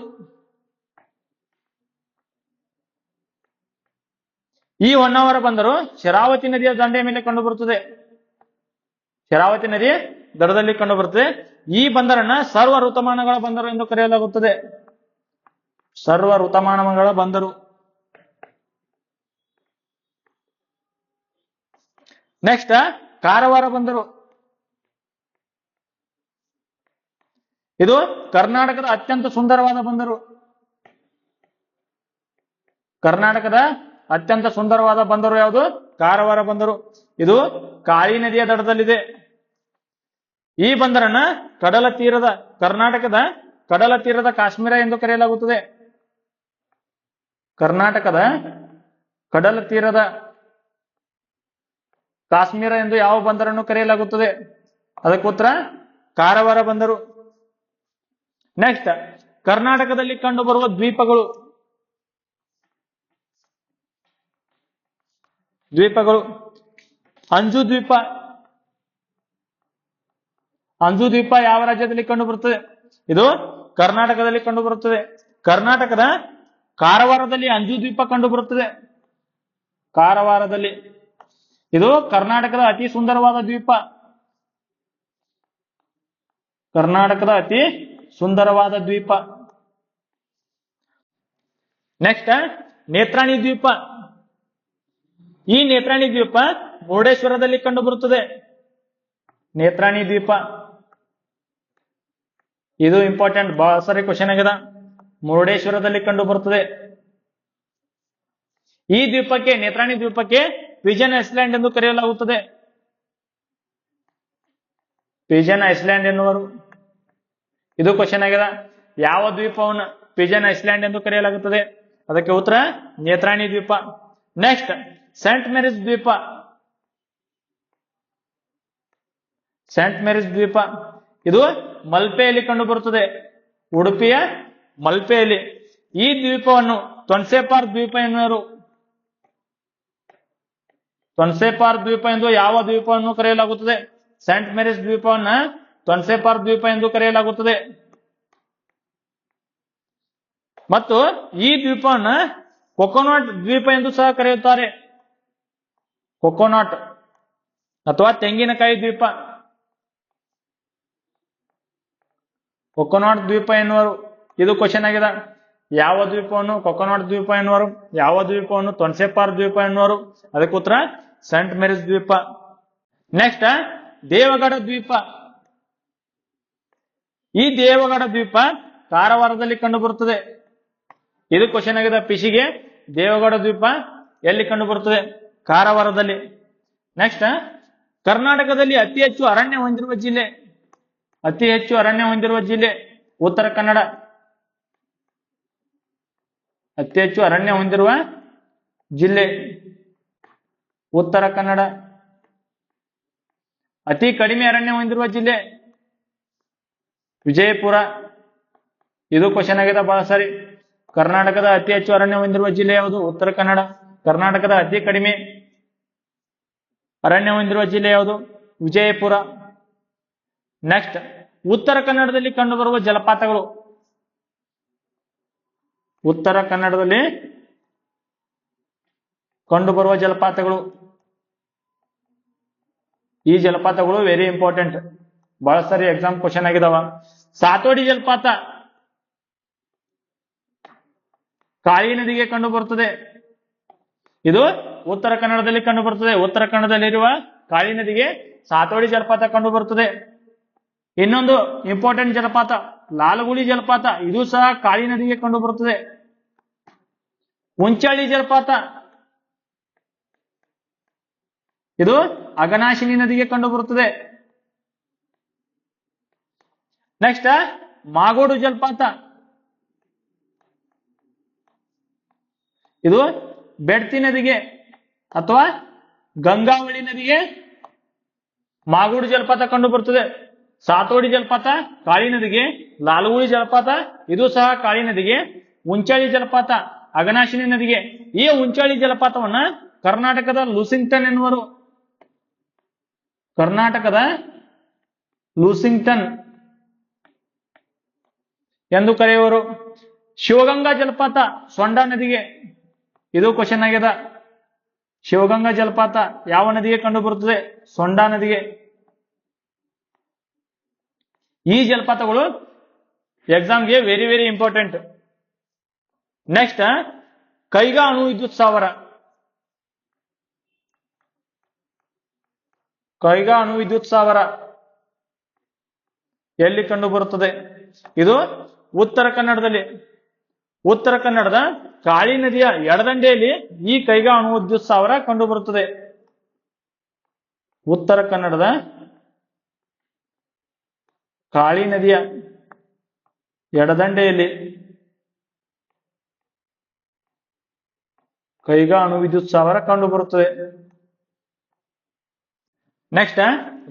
[SPEAKER 1] ಈ ಹೊನ್ನಾವರ ಬಂದರು ಶರಾವತಿ ನದಿಯ ದಂಡೆಯ ಮೇಲೆ ಕಂಡುಬರುತ್ತದೆ. ಶರಾವತಿ ನದಿ ದಡದಲ್ಲಿ ಕಂಡುಬರುತ್ತದೆ. ಈ ಬಂದರನ್ನ ಸರ್ವ ಋತುಮಾನಗಳ ಬಂದರು ಎಂದು ಕರೆಯಲಾಗುತ್ತದೆ. ಸರ್ವ ಋತುಮಾನಗಳ ಬಂದರು. ನೆಕ್ಸ್ಟ್ ಕಾರವಾರ ಬಂದರು. ಇದು ಕರ್ನಾಟಕದ ಅತ್ಯಂತ ಸುಂದರವಾದ ಬಂದರು. ಕರ್ನಾಟಕದ ಅತ್ಯಂತ ಸುಂದರವಾದ ಬಂದರು ಯಾವುದು? ಕಾರವಾರ ಬಂದರು. ಇದು ಕಾಳಿ ನದಿಯ ದಡದಲ್ಲಿದೆ. ಈ ಬಂದರನ್ನ ಕರ್ನಾಟಕದ ಕಡಲ ತೀರದ ಕಾಶ್ಮೀರ ಎಂದು ಕರೆಯಲಾಗುತ್ತದೆ. ಕರ್ನಾಟಕದ ಕಡಲ ತೀರದ ಕಾಶ್ಮೀರ ಎಂದು ಯಾವ ಬಂದರನ್ನು ಕರೆಯಲಾಗುತ್ತದೆ? ಅದಕ್ಕೆ ಉತ್ತರ ಕಾರವಾರ ಬಂದರು. ನೆಕ್ಸ್ಟ್ ಕರ್ನಾಟಕದಲ್ಲಿ ಕಂಡುಬರುವ ದ್ವೀಪಗಳು. ದ್ವೀಪಗಳು ಅಂಜು ದ್ವೀಪ. ಅಂಜು ದ್ವೀಪ ಯಾವ ರಾಜ್ಯದಲ್ಲಿ ಕಂಡುಬರುತ್ತದೆ? ಇದು ಕರ್ನಾಟಕದಲ್ಲಿ ಕಂಡುಬರುತ್ತದೆ. ಕರ್ನಾಟಕದ ಕಾರವಾರದಲ್ಲಿ ಅಂಜು ದ್ವೀಪ ಕಂಡುಬರುತ್ತದೆ. ಕಾರವಾರದಲ್ಲಿ. ಇದು ಕರ್ನಾಟಕದ ಅತಿ ಸುಂದರವಾದ ದ್ವೀಪ. ಕರ್ನಾಟಕದ ಅತಿ ಸುಂದರವಾದ ದ್ವೀಪ. ನೆಕ್ಸ್ಟ್ ನೇತ್ರಾಣಿ ದ್ವೀಪ. ಈ ನೇತ್ರಾಣಿ ದ್ವೀಪ ಮುರುಡೇಶ್ವರದಲ್ಲಿ ಕಂಡು ಬರುತ್ತದೆ. ನೇತ್ರಾಣಿ ದ್ವೀಪ ಇದು ಇಂಪಾರ್ಟೆಂಟ್, ಬಹಳ ಸಾರಿ ಕ್ವಶನ್ ಆಗಿದೆ. ಮುರುಡೇಶ್ವರದಲ್ಲಿ ಕಂಡು ಬರುತ್ತದೆ. ಈ ದ್ವೀಪಕ್ಕೆ, ನೇತ್ರಾಣಿ ದ್ವೀಪಕ್ಕೆ ಪಿಜನ್ ಐಸ್ಲ್ಯಾಂಡ್ ಎಂದು ಕರೆಯಲಾಗುತ್ತದೆ. ಪಿಜನ್ ಐಸ್ಲ್ಯಾಂಡ್ ಎನ್ನುವರು. ಇದು ಕ್ವಶನ್ ಆಗಿದೆ. ಯಾವ ದ್ವೀಪವನ್ನು ಪಿಜನ್ ಐಸ್ಲ್ಯಾಂಡ್ ಎಂದು ಕರೆಯಲಾಗುತ್ತದೆ? ಅದಕ್ಕೆ ಉತ್ತರ ನೇತ್ರಾಣಿ ದ್ವೀಪ. ನೆಕ್ಸ್ಟ್ ಸೇಂಟ್ ಮೇರಿಸ್ ದ್ವೀಪ. ಸೇಂಟ್ ಮೇರಿಸ್ ದ್ವೀಪ ಇದು ಮಲ್ಪೆಯಲ್ಲಿ ಕಂಡು ಬರುತ್ತದೆ. ಉಡುಪಿಯ ಮಲ್ಪೆಯಲ್ಲಿ. ಈ ದ್ವೀಪವನ್ನು ತೊನ್ಸೆಪಾರ್ ದ್ವೀಪ ಎನ್ನುವರು. ತೊನ್ಸೆಪಾರ್ ದ್ವೀಪ ಎಂದು ಯಾವ ದ್ವೀಪವನ್ನು ಕರೆಯಲಾಗುತ್ತದೆ? ಸೇಂಟ್ ಮೇರಿಸ್ ದ್ವೀಪವನ್ನ ತೊನ್ಸೆಪಾರ್ ದ್ವೀಪ ಎಂದು ಕರೆಯಲಾಗುತ್ತದೆ. ಮತ್ತು ಈ ದ್ವೀಪವನ್ನ ಕೊಕೊನಾಟ್ ದ್ವೀಪ ಎಂದು ಸಹ ಕರೆಯುತ್ತಾರೆ. ಕೊಕೊನಾಟ್ ಅಥವಾ ತೆಂಗಿನಕಾಯಿ ದ್ವೀಪ. ಕೊಕೊನಾಟ್ ದ್ವೀಪ ಎನ್ನುವರು. ಇದು ಕ್ವಶನ್ ಆಗಿದೆ. ಯಾವ ದ್ವೀಪವನ್ನು ಕೊಕೊನಾಟ್ ದ್ವೀಪ ಎನ್ನುವರು? ಯಾವ ದ್ವೀಪವನ್ನು ತೊನ್ಸೆಪಾರ್ ದ್ವೀಪ ಎನ್ನುವರು? ಅದಕ್ಕೆ ಉತ್ತರ ಸೇಂಟ್ ಮೇರಿಸ್ ದ್ವೀಪ. ನೆಕ್ಸ್ಟ್ ದೇವಗಢ ದ್ವೀಪ. ಈ ದೇವಗಢ ದ್ವೀಪ ಕಾರವಾರದಲ್ಲಿ ಕಂಡು ಬರುತ್ತದೆ. ಇದು ಕ್ವಶನ್ ಆಗಿದೆ ಪಿಸಿಗೆ. ದೇವಗಢ ದ್ವೀಪ ಎಲ್ಲಿ ಕಂಡು ಬರುತ್ತದೆ? ಕಾರವಾರದಲ್ಲಿ. ನೆಕ್ಸ್ಟ್ ಕರ್ನಾಟಕದಲ್ಲಿ ಅತಿ ಹೆಚ್ಚು ಅರಣ್ಯ ಹೊಂದಿರುವ ಜಿಲ್ಲೆ. ಅತಿ ಹೆಚ್ಚು ಅರಣ್ಯ ಹೊಂದಿರುವ ಜಿಲ್ಲೆ ಉತ್ತರ ಕನ್ನಡ. ಅತಿ ಹೆಚ್ಚು ಅರಣ್ಯ ಹೊಂದಿರುವ ಜಿಲ್ಲೆ ಉತ್ತರ ಕನ್ನಡ. ಅತಿ ಕಡಿಮೆ ಅರಣ್ಯ ಹೊಂದಿರುವ ಜಿಲ್ಲೆ ವಿಜಯಪುರ. ಇದು ಕ್ವಶನ್ ಆಗಿದೆ ಬಹಳ ಸಾರಿ. ಕರ್ನಾಟಕದ ಅತಿ ಹೆಚ್ಚು ಅರಣ್ಯ ಹೊಂದಿರುವ ಜಿಲ್ಲೆ ಯಾವುದು? ಉತ್ತರ ಕನ್ನಡ. ಕರ್ನಾಟಕದ ಅತಿ ಕಡಿಮೆ ಅರಣ್ಯ ಹೊಂದಿರುವ ಜಿಲ್ಲೆ ಯಾವುದು? ವಿಜಯಪುರ. ನೆಕ್ಸ್ಟ್ ಉತ್ತರ ಕನ್ನಡದಲ್ಲಿ ಕಂಡುಬರುವ ಜಲಪಾತಗಳು. ಉತ್ತರ ಕನ್ನಡದಲ್ಲಿ ಕಂಡುಬರುವ ಜಲಪಾತಗಳು. ಈ ಜಲಪಾತಗಳು ವೆರಿ ಇಂಪಾರ್ಟೆಂಟ್, ಬಹಳ ಸಾರಿ ಎಕ್ಸಾಮ್ ಕ್ವಶನ್ ಆಗಿದಾವ. ಸಾತೋಡಿ ಜಲಪಾತ ಕಾಳಿ ನದಿಗೆ ಕಂಡು ಬರುತ್ತದೆ. ಇದು ಉತ್ತರ ಕನ್ನಡದಲ್ಲಿ ಕಂಡು ಬರುತ್ತದೆ. ಉತ್ತರ ಕನ್ನಡದಲ್ಲಿರುವ ಕಾಳಿ ನದಿಗೆ ಸಾತೋಡಿ ಜಲಪಾತ ಕಂಡು ಬರುತ್ತದೆ. ಇನ್ನೊಂದು ಇಂಪಾರ್ಟೆಂಟ್ ಜಲಪಾತ ಲಾಲ್ಗುಡಿ ಜಲಪಾತ. ಇದು ಸಹ ಕಾಳಿ ನದಿಗೆ ಕಂಡು ಬರುತ್ತದೆ. ಉಂಚಳ್ಳಿ ಜಲಪಾತ ಇದು ಅಘನಾಶಿನಿ ನದಿಗೆ ಕಂಡು ಬರುತ್ತದೆ. ನೆಕ್ಸ್ಟ್ ಮಾಗೋಡು ಜಲಪಾತ. ಇದು ಬೆಡ್ತಿ ನದಿಗೆ ಅಥವಾ ಗಂಗಾವಳಿ ನದಿಗೆ ಮಾಗೋಡು ಜಲಪಾತ ಕಂಡು ಬರುತ್ತದೆ. ಸಾತೋಡಿ ಜಲಪಾತ ಕಾಳಿ ನದಿಗೆ, ಲಾಲ್ಗುಡಿ ಜಲಪಾತ ಇದು ಸಹ ಕಾಳಿ ನದಿಗೆ, ಉಂಚಳ್ಳಿ ಜಲಪಾತ ಅಘನಾಶಿನಿ ನದಿಗೆ. ಈ ಉಂಚಳ್ಳಿ ಜಲಪಾತವನ್ನ ಕರ್ನಾಟಕದ ಲೂಸಿಂಗ್ಟನ್ ಎನ್ನುವರು. ಕರ್ನಾಟಕದ ಲೂಸಿಂಗ್ಟನ್ ಎಂದು ಕರೆಯುವರು. ಶಿವಗಂಗಾ ಜಲಪಾತ ಸೊಂಡಾ ನದಿಗೆ. ಇದು ಕ್ವಶನ್ ಆಗಿದೆ. ಶಿವಗಂಗಾ ಜಲಪಾತ ಯಾವ ನದಿಗೆ ಕಂಡು ಬರುತ್ತದೆ? ಸೊಂಡಾ ನದಿಗೆ. ಈ ಜಲಪಾತಗಳು ಎಕ್ಸಾಮ್ಗೆ very very important. Next Kaiga ಅಣು ವಿದ್ಯುತ್ ಸ್ಥಾವರ. ಕೈಗಾ ಅಣು ವಿದ್ಯುತ್ ಸ್ಥಾವರ ಎಲ್ಲಿ ಕಂಡು ಬರುತ್ತದೆ? ಇದು ಉತ್ತರ ಕನ್ನಡದಲ್ಲಿ. ಉತ್ತರ ಕನ್ನಡದ ಕಾಳಿ ನದಿಯ ಎಡದಂಡೆಯಲ್ಲಿ ಈ ಕೈಗಾ ಅಣು ವಿದ್ಯುತ್ ಸ್ಥಾವರ ಕಂಡು ಬರುತ್ತದೆ. ಉತ್ತರ ಕನ್ನಡದ ಕಾಳಿ ನದಿಯ ಎಡದಂಡೆಯಲ್ಲಿ ಕೈಗಾ ಅಣು ವಿದ್ಯುತ್ ಸ್ಥಾವರ ಕಂಡು ಬರುತ್ತದೆ. ನೆಕ್ಸ್ಟ್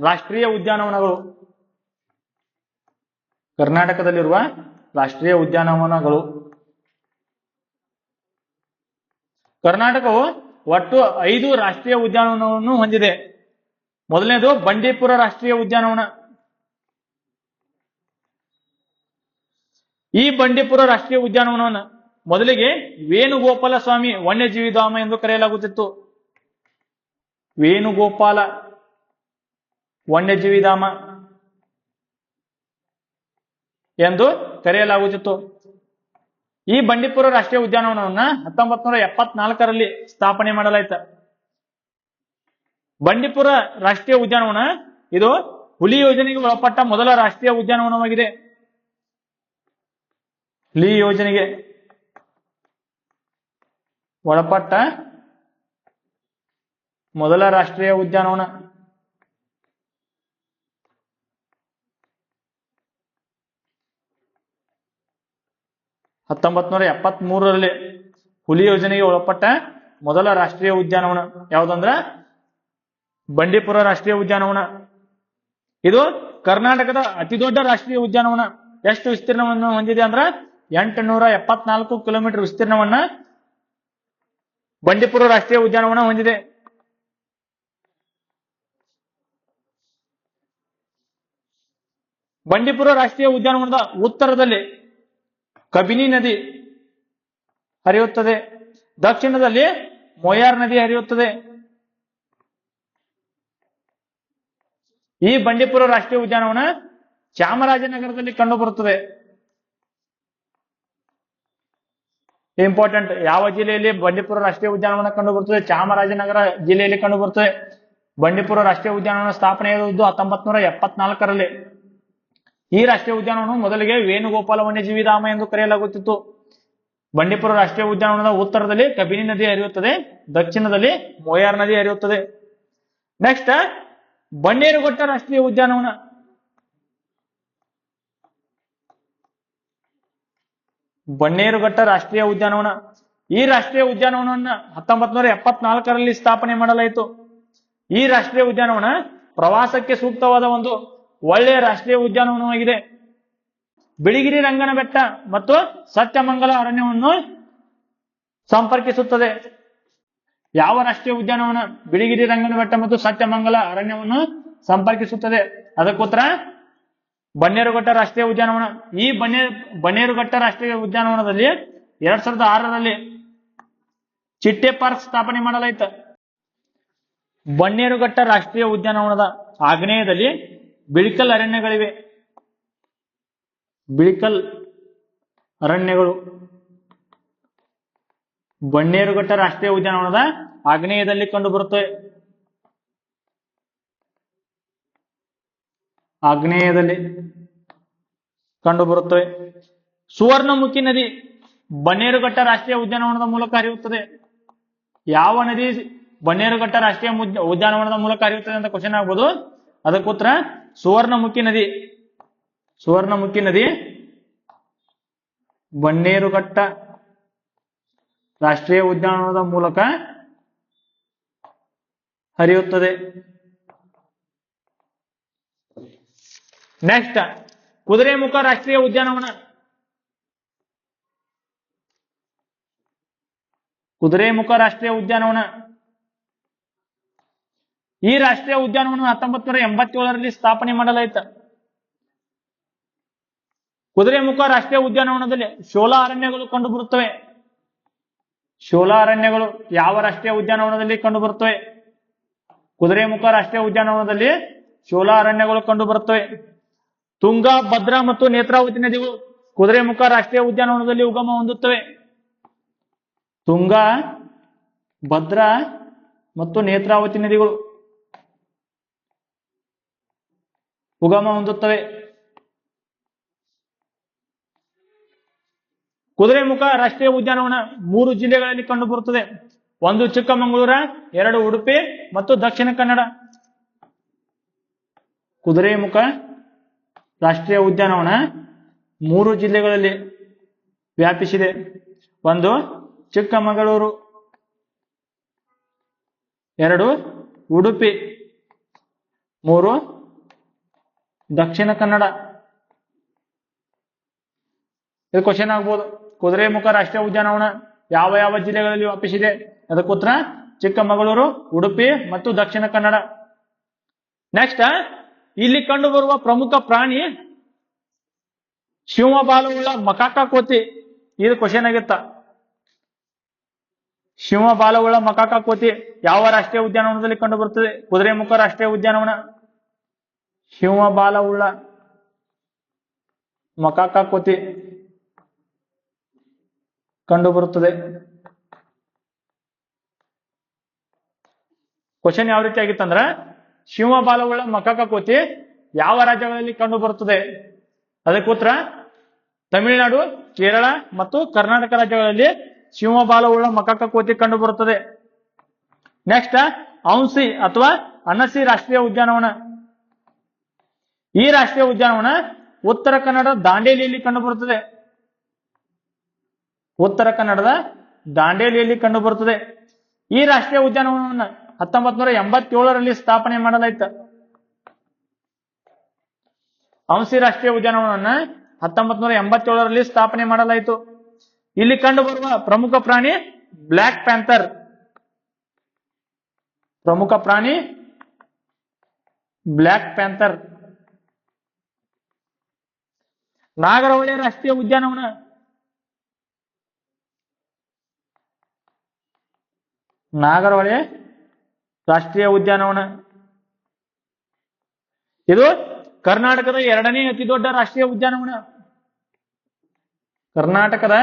[SPEAKER 1] ರಾಷ್ಟ್ರೀಯ ಉದ್ಯಾನವನಗಳು. ಕರ್ನಾಟಕದಲ್ಲಿರುವ ರಾಷ್ಟ್ರೀಯ ಉದ್ಯಾನವನಗಳು. ಕರ್ನಾಟಕವು ಒಟ್ಟು 5 ರಾಷ್ಟ್ರೀಯ ಉದ್ಯಾನವನವನ್ನು ಹೊಂದಿದೆ. ಮೊದಲನೇದು ಬಂಡೀಪುರ ರಾಷ್ಟ್ರೀಯ ಉದ್ಯಾನವನ. ಈ ಬಂಡೀಪುರ ರಾಷ್ಟ್ರೀಯ ಉದ್ಯಾನವನವನ್ನು ಮೊದಲಿಗೆ ವೇಣುಗೋಪಾಲ ಸ್ವಾಮಿ ವನ್ಯಜೀವಿ ಧಾಮ ಎಂದು ಕರೆಯಲಾಗುತ್ತಿತ್ತು. ವೇಣುಗೋಪಾಲ ವನ್ಯಜೀವಿ ಧಾಮ. ಎಂದು ಕರೆಯಲಾಗುತ್ತಿತ್ತು. ಈ ಬಂಡೀಪುರ ರಾಷ್ಟ್ರೀಯ ಉದ್ಯಾನವನವನ್ನ 1974ರಲ್ಲಿ ಸ್ಥಾಪನೆ ಮಾಡಲಾಯಿತು. ಬಂಡೀಪುರ ರಾಷ್ಟ್ರೀಯ ಉದ್ಯಾನವನ ಇದು ಹುಲಿ ಯೋಜನೆಗೆ ಒಳಪಟ್ಟ ಮೊದಲ ರಾಷ್ಟ್ರೀಯ ಉದ್ಯಾನವನವಾಗಿದೆ. ಹುಲಿ ಯೋಜನೆಗೆ ಒಳಪಟ್ಟ ಮೊದಲ ರಾಷ್ಟ್ರೀಯ ಉದ್ಯಾನವನ. ರಲ್ಲಿ ಹುಲಿ ಯೋಜನೆಗೆ ಒಳಪಟ್ಟ ಮೊದಲ ರಾಷ್ಟ್ರೀಯ ಉದ್ಯಾನವನ ಯಾವುದಂದ್ರ ಬಂಡೀಪುರ ರಾಷ್ಟ್ರೀಯ ಉದ್ಯಾನವನ. ಇದು ಕರ್ನಾಟಕದ ಅತಿ ದೊಡ್ಡ ರಾಷ್ಟ್ರೀಯ ಉದ್ಯಾನವನ. ಎಷ್ಟು ವಿಸ್ತೀರ್ಣವನ್ನು ಹೊಂದಿದೆ ಅಂದ್ರ 874 ಕಿಲೋಮೀಟರ್ ವಿಸ್ತೀರ್ಣವನ್ನ ಬಂಡೀಪುರ ರಾಷ್ಟ್ರೀಯ ಉದ್ಯಾನವನ ಹೊಂದಿದೆ. ಬಂಡೀಪುರ ರಾಷ್ಟ್ರೀಯ ಉದ್ಯಾನವನದ ಉತ್ತರದಲ್ಲಿ ಕಬಿನಿ ನದಿ ಹರಿಯುತ್ತದೆ, ದಕ್ಷಿಣದಲ್ಲಿ ಮೊಯಾರ್ ನದಿ ಹರಿಯುತ್ತದೆ. ಈ ಬಂಡೀಪುರ ರಾಷ್ಟ್ರೀಯ ಉದ್ಯಾನವನ ಚಾಮರಾಜನಗರದಲ್ಲಿ ಕಂಡುಬರುತ್ತದೆ. ಇಂಪಾರ್ಟೆಂಟ್, ಯಾವ ಜಿಲ್ಲೆಯಲ್ಲಿ ಬಂಡೀಪುರ ರಾಷ್ಟ್ರೀಯ ಉದ್ಯಾನವನ ಕಂಡುಬರುತ್ತದೆ? ಚಾಮರಾಜನಗರ ಜಿಲ್ಲೆಯಲ್ಲಿ ಕಂಡುಬರುತ್ತದೆ. ಬಂಡೀಪುರ ರಾಷ್ಟ್ರೀಯ ಉದ್ಯಾನವನ ಸ್ಥಾಪನೆಯಾಗಿದ್ದು 1974ರಲ್ಲಿ. ಈ ರಾಷ್ಟ್ರೀಯ ಉದ್ಯಾನವನವು ಮೊದಲಿಗೆ ವೇಣುಗೋಪಾಲ ವನ್ಯಜೀವಿ ಧಾಮ ಎಂದು ಕರೆಯಲಾಗುತ್ತಿತ್ತು. ಬಂಡೀಪುರ ರಾಷ್ಟ್ರೀಯ ಉದ್ಯಾನವನದ ಉತ್ತರದಲ್ಲಿ ಕಬಿನಿ ನದಿ ಹರಿಯುತ್ತದೆ, ದಕ್ಷಿಣದಲ್ಲಿ ಮೊಯಾರ್ ನದಿ ಹರಿಯುತ್ತದೆ. ನೆಕ್ಸ್ಟ್ ಬನ್ನೇರುಘಟ್ಟ ರಾಷ್ಟ್ರೀಯ ಉದ್ಯಾನವನ. ಬನ್ನೇರುಘಟ್ಟ ರಾಷ್ಟ್ರೀಯ ಉದ್ಯಾನವನ. ಈ ರಾಷ್ಟ್ರೀಯ ಉದ್ಯಾನವನವನ್ನ 1974ರಲ್ಲಿ ಸ್ಥಾಪನೆ ಮಾಡಲಾಯಿತು. ಈ ರಾಷ್ಟ್ರೀಯ ಉದ್ಯಾನವನ ಪ್ರವಾಸಕ್ಕೆ ಸೂಕ್ತವಾದ ಒಂದು ಒಳ್ಳೆಯ ರಾಷ್ಟ್ರೀಯ ಉದ್ಯಾನವನವಾಗಿದೆ. ಬಿಳಿಗಿರಿ ರಂಗನ ಬೆಟ್ಟ ಮತ್ತು ಸತ್ಯಮಂಗಲ ಅರಣ್ಯವನ್ನು ಸಂಪರ್ಕಿಸುತ್ತದೆ. ಯಾವ ರಾಷ್ಟ್ರೀಯ ಉದ್ಯಾನವನ ಬಿಳಿಗಿರಿ ರಂಗನ ಬೆಟ್ಟ ಮತ್ತು ಸತ್ಯಮಂಗಲ ಅರಣ್ಯವನ್ನು ಸಂಪರ್ಕಿಸುತ್ತದೆ? ಅದಕ್ಕೋಸ್ಕರ ಬನ್ನೇರುಘಟ್ಟ ರಾಷ್ಟ್ರೀಯ ಉದ್ಯಾನವನ. ಈ ಬನ್ನೇರುಘಟ್ಟ ರಾಷ್ಟ್ರೀಯ ಉದ್ಯಾನವನದಲ್ಲಿ 2006ರಲ್ಲಿ ಚಿಟ್ಟೆ ಪಾರ್ಕ್ ಸ್ಥಾಪನೆ ಮಾಡಲಾಯಿತು. ಬನ್ನೇರುಘಟ್ಟ ರಾಷ್ಟ್ರೀಯ ಉದ್ಯಾನವನದ ಆಗ್ನೇಯದಲ್ಲಿ ಬಿಳಿಕಲ್ ಅರಣ್ಯಗಳಿವೆ. ಬಿಳಿಕಲ್ ಅರಣ್ಯಗಳು ಬನ್ನೇರುಘಟ್ಟ ರಾಷ್ಟ್ರೀಯ ಉದ್ಯಾನವನದ ಆಗ್ನೇಯದಲ್ಲಿ ಕಂಡುಬರುತ್ತವೆ. ಆಗ್ನೇಯದಲ್ಲಿ ಕಂಡುಬರುತ್ತವೆ. ಸುವರ್ಣಮುಖಿ ನದಿ ಬನ್ನೇರುಘಟ್ಟ ರಾಷ್ಟ್ರೀಯ ಉದ್ಯಾನವನದ ಮೂಲಕ ಹರಿಯುತ್ತದೆ. ಯಾವ ನದಿ ಬನ್ನೇರುಘಟ್ಟ ರಾಷ್ಟ್ರೀಯ ಉದ್ಯಾನವನದ ಮೂಲಕ ಹರಿಯುತ್ತದೆ ಅಂತ ಕ್ವಶನ್ ಆಗ್ಬೋದು. ಅದಕ್ಕೋಸ್ಕರ ಸುವರ್ಣಮುಖಿ ನದಿ. ಸುವರ್ಣಮುಖಿ ನದಿ ಬನ್ನೇರುಘಟ್ಟ ರಾಷ್ಟ್ರೀಯ ಉದ್ಯಾನವನದ ಮೂಲಕ ಹರಿಯುತ್ತದೆ. ನೆಕ್ಸ್ಟ್ ಕುದುರೆಮುಖ ರಾಷ್ಟ್ರೀಯ ಉದ್ಯಾನವನ. ಕುದುರೆಮುಖ ರಾಷ್ಟ್ರೀಯ ಉದ್ಯಾನವನ. ಈ ರಾಷ್ಟ್ರೀಯ ಉದ್ಯಾನವನ 1987ರಲ್ಲಿ ಸ್ಥಾಪನೆ ಮಾಡಲಾಯಿತು. ಕುದುರೆಮುಖ ರಾಷ್ಟ್ರೀಯ ಉದ್ಯಾನವನದಲ್ಲಿ ಶೋಲಾ ಅರಣ್ಯಗಳು ಕಂಡುಬರುತ್ತವೆ. ಶೋಲಾ ಅರಣ್ಯಗಳು ಯಾವ ರಾಷ್ಟ್ರೀಯ ಉದ್ಯಾನವನದಲ್ಲಿ ಕಂಡುಬರುತ್ತವೆ? ಕುದುರೆಮುಖ ರಾಷ್ಟ್ರೀಯ ಉದ್ಯಾನವನದಲ್ಲಿ ಶೋಲಾ ಅರಣ್ಯಗಳು ಕಂಡುಬರುತ್ತವೆ. ತುಂಗಾ, ಭದ್ರಾ ಮತ್ತು ನೇತ್ರಾವತಿ ನದಿಗಳು ಕುದುರೆಮುಖ ರಾಷ್ಟ್ರೀಯ ಉದ್ಯಾನವನದಲ್ಲಿ ಉಗಮ ಹೊಂದುತ್ತವೆ. ತುಂಗಾ, ಭದ್ರಾ ಮತ್ತು ನೇತ್ರಾವತಿ ನದಿಗಳು ಉಗಮ ಹೊಂದುತ್ತವೆ. ಕುದುರೆಮುಖ ರಾಷ್ಟ್ರೀಯ ಉದ್ಯಾನವನ 3 ಜಿಲ್ಲೆಗಳಲ್ಲಿ ಕಂಡುಬರುತ್ತದೆ. 1 ಚಿಕ್ಕಮಗಳೂರ, 2 ಉಡುಪಿ ಮತ್ತು ದಕ್ಷಿಣ ಕನ್ನಡ. ಕುದುರೆಮುಖ ರಾಷ್ಟ್ರೀಯ ಉದ್ಯಾನವನ 3 ಜಿಲ್ಲೆಗಳಲ್ಲಿ ವ್ಯಾಪಿಸಿದೆ. 1 ಚಿಕ್ಕಮಗಳೂರು, 2 ಉಡುಪಿ, 3 ದಕ್ಷಿಣ ಕನ್ನಡ. ಇದು ಕ್ವಶನ್ ಆಗ್ಬೋದು. ಕುದುರೆಮುಖ ರಾಷ್ಟ್ರೀಯ ಉದ್ಯಾನವನ ಯಾವ ಯಾವ ಜಿಲ್ಲೆಗಳಲ್ಲಿ ವ್ಯಾಪಿಸಿದೆ? ಅದಕ್ಕೆ ಉತ್ತರ ಚಿಕ್ಕಮಗಳೂರು, ಉಡುಪಿ ಮತ್ತು ದಕ್ಷಿಣ ಕನ್ನಡ. ನೆಕ್ಸ್ಟ್ ಇಲ್ಲಿ ಕಂಡುಬರುವ ಪ್ರಮುಖ ಪ್ರಾಣಿ ಸಿಂಹಬಾಲವುಳ್ಳ ಮಕಾಕ ಕೋತಿ. ಇದು ಕ್ವಶನ್ ಆಗಿತ್ತ. ಸಿಂಹಬಾಲವುಳ್ಳ ಮಕಾಕ ಕೋತಿ ಯಾವ ರಾಷ್ಟ್ರೀಯ ಉದ್ಯಾನವನದಲ್ಲಿ ಕಂಡುಬರುತ್ತದೆ? ಕುದುರೆಮುಖ ರಾಷ್ಟ್ರೀಯ ಉದ್ಯಾನವನ. ಸಿಂಹಬಾಲವುಳ್ಳ ಮಕಾಕ ಕೋತಿ ಕಂಡುಬರುತ್ತದೆ. ಕ್ವಶನ್ ಯಾವ ರೀತಿ ಆಗಿತ್ತಂದ್ರ ಸಿಂಹಬಾಲವುಳ್ಳ ಮಕಾಕ ಕೋತಿ ಯಾವ ರಾಜ್ಯಗಳಲ್ಲಿ ಕಂಡು ಬರುತ್ತದೆ? ಅದಕ್ಕೆ ಉತ್ತರ ತಮಿಳುನಾಡು, ಕೇರಳ ಮತ್ತು ಕರ್ನಾಟಕ ರಾಜ್ಯಗಳಲ್ಲಿ ಸಿಂಹಬಾಲವುಳ್ಳ ಮಕಾಕ ಕೋತಿ ಕಂಡು ಬರುತ್ತದೆ. ನೆಕ್ಸ್ಟ್ ಔನ್ಸಿ ಅಥವಾ ಅನಸಿ ರಾಷ್ಟ್ರೀಯ ಉದ್ಯಾನವನ. ಈ ರಾಷ್ಟ್ರೀಯ ಉದ್ಯಾನವನ ಉತ್ತರ ಕನ್ನಡ ದಾಂಡೇಲಿಯಲ್ಲಿ ಕಂಡುಬರುತ್ತದೆ. ಉತ್ತರ ಕನ್ನಡದ ದಾಂಡೇಲಿಯಲ್ಲಿ ಕಂಡುಬರುತ್ತದೆ. ಈ ರಾಷ್ಟ್ರೀಯ ಉದ್ಯಾನವನವನ್ನು 1987ರಲ್ಲಿ ಸ್ಥಾಪನೆ ಮಾಡಲಾಯಿತು. ಔನ್ಸಿ ರಾಷ್ಟ್ರೀಯ ಉದ್ಯಾನವನವನ್ನ 1987ರಲ್ಲಿ ಸ್ಥಾಪನೆ ಮಾಡಲಾಯಿತು. ಇಲ್ಲಿ ಕಂಡುಬರುವ ಪ್ರಮುಖ ಪ್ರಾಣಿ ಬ್ಲ್ಯಾಕ್ ಪ್ಯಾಂಥರ್. ಪ್ರಮುಖ ಪ್ರಾಣಿ ಬ್ಲ್ಯಾಕ್ ಪ್ಯಾಂಥರ್. ನಾಗರಹೊಳೆ ರಾಷ್ಟ್ರೀಯ ಉದ್ಯಾನವನ. ನಾಗರಹೊಳೆ ರಾಷ್ಟ್ರೀಯ ಉದ್ಯಾನವನ ಇದು ಕರ್ನಾಟಕದ 2ನೇ ಅತಿ ದೊಡ್ಡ ರಾಷ್ಟ್ರೀಯ ಉದ್ಯಾನವನ. ಕರ್ನಾಟಕದ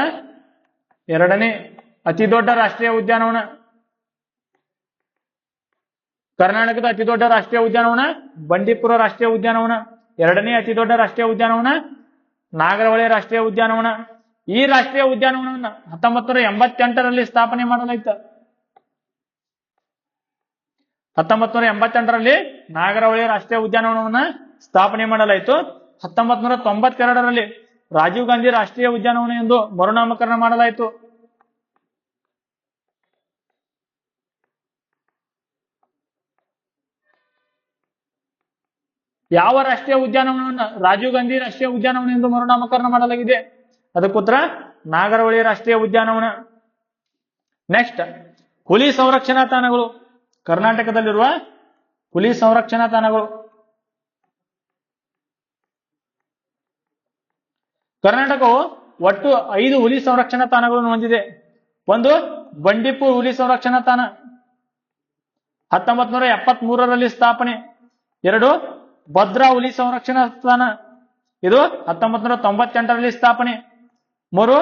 [SPEAKER 1] 2ನೇ ಅತಿ ದೊಡ್ಡ ರಾಷ್ಟ್ರೀಯ ಉದ್ಯಾನವನ. ಕರ್ನಾಟಕದ ಅತಿ ದೊಡ್ಡ ರಾಷ್ಟ್ರೀಯ ಉದ್ಯಾನವನ ಬಂಡೀಪುರ ರಾಷ್ಟ್ರೀಯ ಉದ್ಯಾನವನ. 2ನೇ ಅತಿ ದೊಡ್ಡ ರಾಷ್ಟ್ರೀಯ ಉದ್ಯಾನವನ ನಾಗರಹೊಳೆ ರಾಷ್ಟ್ರೀಯ ಉದ್ಯಾನವನ. ಈ ರಾಷ್ಟ್ರೀಯ ಉದ್ಯಾನವನವನ್ನು 1988ರಲ್ಲಿ ಸ್ಥಾಪನೆ ಮಾಡಲಾಯಿತು. 1988ರಲ್ಲಿ ನಾಗರಹೊಳೆ ರಾಷ್ಟ್ರೀಯ ಉದ್ಯಾನವನವನ್ನ ಸ್ಥಾಪನೆ ಮಾಡಲಾಯಿತು. 1992ರಲ್ಲಿ ರಾಜೀವ್ ಗಾಂಧಿ ರಾಷ್ಟ್ರೀಯ ಉದ್ಯಾನವನ ಎಂದು ಮರುನಾಮಕರಣ ಮಾಡಲಾಯಿತು. ಯಾವ ರಾಷ್ಟ್ರೀಯ ಉದ್ಯಾನವನವನ್ನ ರಾಜೀವ್ ಗಾಂಧಿ ರಾಷ್ಟ್ರೀಯ ಉದ್ಯಾನವನ ಎಂದು ಮರುನಾಮಕರಣ ಮಾಡಲಾಗಿದೆ? ಅದಕ್ಕೆ ಉತ್ತರ ನಾಗರಹೊಳೆ ರಾಷ್ಟ್ರೀಯ ಉದ್ಯಾನವನ. ನೆಕ್ಸ್ಟ್ ಹುಲಿ ಸಂರಕ್ಷಣಾ ತಾಣಗಳು. ಕರ್ನಾಟಕದಲ್ಲಿರುವ ಹುಲಿ ಸಂರಕ್ಷಣಾ ತಾಣಗಳು. ಕರ್ನಾಟಕವು ಒಟ್ಟು 5 ಹುಲಿ ಸಂರಕ್ಷಣಾ ತಾಣಗಳನ್ನು ಹೊಂದಿದೆ. ಒಂದು ಬಂಡೀಪುರ ಹುಲಿ ಸಂರಕ್ಷಣಾ ತಾಣ 1973ರಲ್ಲಿ ಸ್ಥಾಪನೆ. 2 ಭದ್ರಾ ಹುಲಿ ಸಂರಕ್ಷಣಾ ತಾಣ, ಇದು 1998ರಲ್ಲಿ ಸ್ಥಾಪನೆ. 3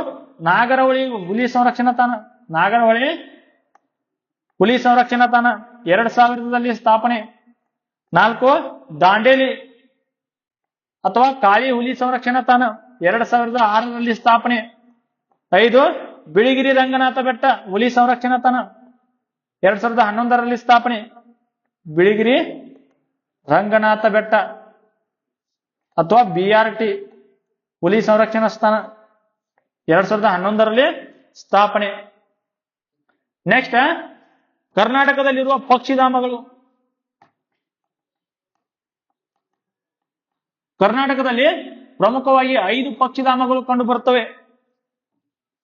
[SPEAKER 1] ನಾಗರಹೊಳೆ ಹುಲಿ ಸಂರಕ್ಷಣಾ ತಾಣ. ನಾಗರಹೊಳೆ ಹುಲಿ ಸಂರಕ್ಷಣಾ ತಾಣ 2000ರಲ್ಲಿ ಸ್ಥಾಪನೆ. 4 ದಾಂಡೇಲಿ ಅಥವಾ ಕಾಳಿ ಹುಲಿ ಸಂರಕ್ಷಣಾ ತಾಣ 2006ರಲ್ಲಿ ಸ್ಥಾಪನೆ. 5 ಬಿಳಿಗಿರಿ ರಂಗನಾಥ ಬೆಟ್ಟ ಹುಲಿ ಸಂರಕ್ಷಣಾ ತಾಣ 2011ರಲ್ಲಿ ಸ್ಥಾಪನೆ. ಬಿಳಿಗಿರಿ ರಂಗನಾಥ ಬೆಟ್ಟ ಅಥವಾ BRT ಹುಲಿ ಸಂರಕ್ಷಣಾ ಸ್ಥಾನ 2011ರಲ್ಲಿ ಸ್ಥಾಪನೆ. ನೆಕ್ಸ್ಟ್ ಕರ್ನಾಟಕದಲ್ಲಿರುವ ಪಕ್ಷಿಧಾಮಗಳು. ಕರ್ನಾಟಕದಲ್ಲಿ ಪ್ರಮುಖವಾಗಿ 5 ಪಕ್ಷಿಧಾಮಗಳು ಕಂಡು ಬರುತ್ತವೆ.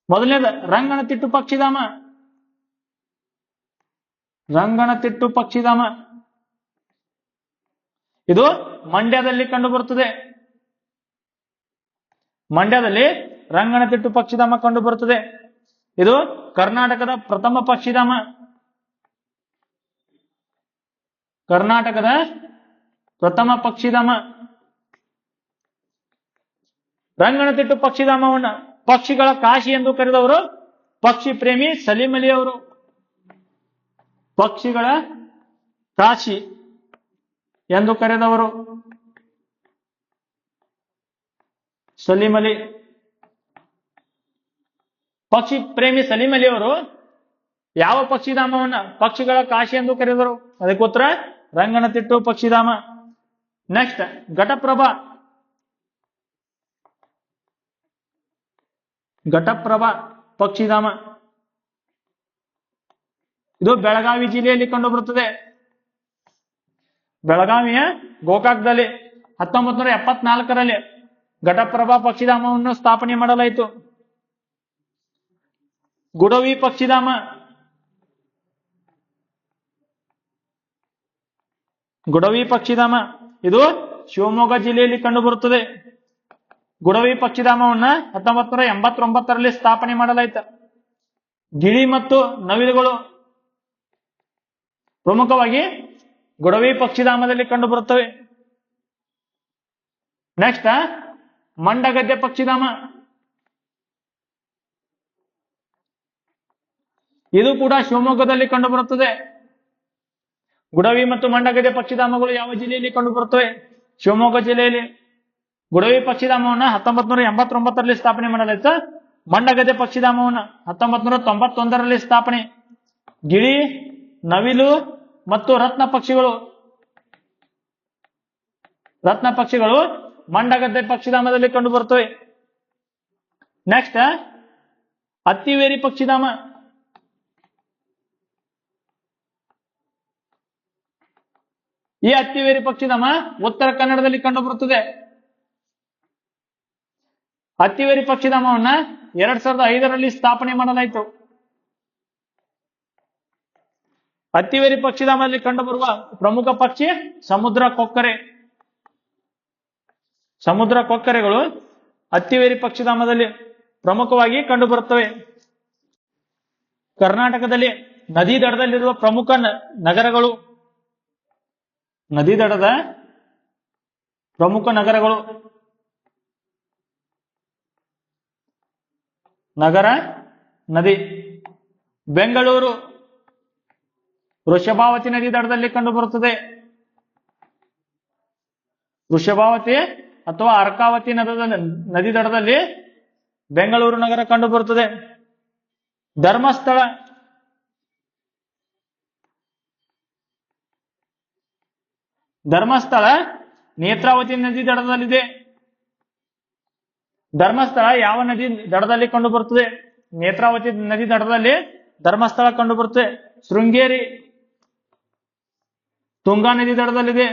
[SPEAKER 1] ಮೊದಲನೇದು ರಂಗನತಿಟ್ಟು ಪಕ್ಷಿಧಾಮ. ರಂಗನತಿಟ್ಟು ಪಕ್ಷಿಧಾಮ ಇದು ಮಂಡ್ಯದಲ್ಲಿ ಕಂಡು ಬರುತ್ತದೆ. ಮಂಡ್ಯದಲ್ಲಿ ರಂಗನತಿಟ್ಟು ಪಕ್ಷಿಧಾಮ ಕಂಡು ಬರುತ್ತದೆ. ಇದು ಕರ್ನಾಟಕದ ಪ್ರಥಮ ಪಕ್ಷಿಧಾಮ. ಕರ್ನಾಟಕದ ಪ್ರಥಮ ಪಕ್ಷಿಧಾಮ. ರಂಗನತಿಟ್ಟು ಪಕ್ಷಿಧಾಮವನ್ನ ಪಕ್ಷಿಗಳ ಕಾಶಿ ಎಂದು ಕರೆದವರು ಪಕ್ಷಿ ಪ್ರೇಮಿ ಸಲೀಂ ಅಲಿ ಅವರು. ಪಕ್ಷಿಗಳ ಕಾಶಿ ಎಂದು ಕರೆದವರು ಸಲೀಂ ಅಲಿ. ಪಕ್ಷಿ ಪ್ರೇಮಿ ಸಲೀಂ ಅಲಿ ಅವರು ಯಾವ ಪಕ್ಷಿಧಾಮವನ್ನ ಪಕ್ಷಿಗಳ ಕಾಶಿ ಎಂದು ಕರೆದರು? ಅದಕ್ಕೆ ಉತ್ತರ ರಂಗನತಿಟ್ಟು ಪಕ್ಷಿಧಾಮ. ನೆಕ್ಸ್ಟ್ ಘಟಪ್ರಭಾ. ಘಟಪ್ರಭಾ ಪಕ್ಷಿಧಾಮ ಇದು ಬೆಳಗಾವಿ ಜಿಲ್ಲೆಯಲ್ಲಿ ಕಂಡುಬರುತ್ತದೆ. ಬೆಳಗಾವಿಯ ಗೋಕಾಕದಲ್ಲಿ 1974ರಲ್ಲಿ ಘಟಪ್ರಭಾ ಪಕ್ಷಿಧಾಮವನ್ನು ಸ್ಥಾಪನೆ ಮಾಡಲಾಯಿತು. ಗುಡವಿ ಪಕ್ಷಿಧಾಮ. ಗುಡವಿ ಪಕ್ಷಿಧಾಮ ಇದು ಶಿವಮೊಗ್ಗ ಜಿಲ್ಲೆಯಲ್ಲಿ ಕಂಡುಬರುತ್ತದೆ. ಗುಡವಿ ಪಕ್ಷಿಧಾಮವನ್ನ 1989ರಲ್ಲಿ ಸ್ಥಾಪನೆ ಮಾಡಲಾಯಿತು. ಗಿಳಿ ಮತ್ತು ನವಿಲುಗಳು ಪ್ರಮುಖವಾಗಿ ಗುಡವಿ ಪಕ್ಷಿಧಾಮದಲ್ಲಿ ಕಂಡುಬರುತ್ತವೆ. ನೆಕ್ಸ್ಟ್ ಮಂಡಗದ್ದೆ ಪಕ್ಷಿಧಾಮ. ಇದು ಕೂಡ ಶಿವಮೊಗ್ಗದಲ್ಲಿ ಕಂಡುಬರುತ್ತದೆ. ಗುಡವಿ ಮತ್ತು ಮಂಡಗದ್ದೆ ಪಕ್ಷಿಧಾಮಗಳು ಯಾವ ಜಿಲ್ಲೆಯಲ್ಲಿ ಕಂಡುಬರುತ್ತವೆ? ಶಿವಮೊಗ್ಗ ಜಿಲ್ಲೆಯಲ್ಲಿ. ಗುಡವಿ ಪಕ್ಷಿಧಾಮವನ್ನ 1989ರಲ್ಲಿ ಸ್ಥಾಪನೆ ಮಾಡಲಾಯಿತು. ಮಂಡಗದ್ದೆ ಪಕ್ಷಿಧಾಮವನ್ನ 1991ರಲ್ಲಿ ಸ್ಥಾಪನೆ. ಗಿಳಿ, ನವಿಲು ಮತ್ತು ರತ್ನ ಪಕ್ಷಿಗಳು ಮಂಡಗದ್ದೆ ಪಕ್ಷಿಧಾಮದಲ್ಲಿ ಕಂಡುಬರುತ್ತವೆ. ನೆಕ್ಸ್ಟ್ ಅತ್ತಿವೇರಿ ಪಕ್ಷಿಧಾಮ. ಈ ಅತ್ತಿವೇರಿ ಪಕ್ಷಿಧಾಮ ಉತ್ತರ ಕನ್ನಡದಲ್ಲಿ ಕಂಡುಬರುತ್ತದೆ. ಅತ್ತಿವೇರಿ ಪಕ್ಷಿಧಾಮವನ್ನ 2005ರಲ್ಲಿ ಸ್ಥಾಪನೆ ಮಾಡಲಾಯಿತು. ಅತ್ತಿವೇರಿ ಪಕ್ಷಿಧಾಮದಲ್ಲಿ ಕಂಡುಬರುವ ಪ್ರಮುಖ ಪಕ್ಷಿ ಸಮುದ್ರ ಕೊಕ್ಕರೆ. ಸಮುದ್ರ ಕೊಕ್ಕರೆಗಳು ಅತ್ತಿವೇರಿ ಪಕ್ಷಿಧಾಮದಲ್ಲಿ ಪ್ರಮುಖವಾಗಿ ಕಂಡುಬರುತ್ತವೆ. ಕರ್ನಾಟಕದಲ್ಲಿ ನದಿ ದಡದಲ್ಲಿರುವ ಪ್ರಮುಖ ನಗರಗಳು. ನದಿ ದಡದ ಪ್ರಮುಖ ನಗರಗಳು. ನಗರ, ನದಿ. ಬೆಂಗಳೂರು ವೃಷಭಾವತಿ ನದಿ ದಡದಲ್ಲಿ ಕಂಡುಬರುತ್ತದೆ. ವೃಷಭಾವತಿ ಅಥವಾ ಅರ್ಕಾವತಿ ನದಿ ದಡದಲ್ಲಿ ಬೆಂಗಳೂರು ನಗರ ಕಂಡುಬರುತ್ತದೆ. ಧರ್ಮಸ್ಥಳ. ಧರ್ಮಸ್ಥಳ ನೇತ್ರಾವತಿ ನದಿ ದಡದಲ್ಲಿದೆ. ಧರ್ಮಸ್ಥಳ ಯಾವ ನದಿ ದಡದಲ್ಲಿ ಕಂಡುಬರುತ್ತದೆ? ನೇತ್ರಾವತಿ ನದಿ ದಡದಲ್ಲಿ ಧರ್ಮಸ್ಥಳ ಕಂಡುಬರುತ್ತದೆ. ಶೃಂಗೇರಿ ತುಂಗಾ ನದಿ ದಡದಲ್ಲಿದೆ.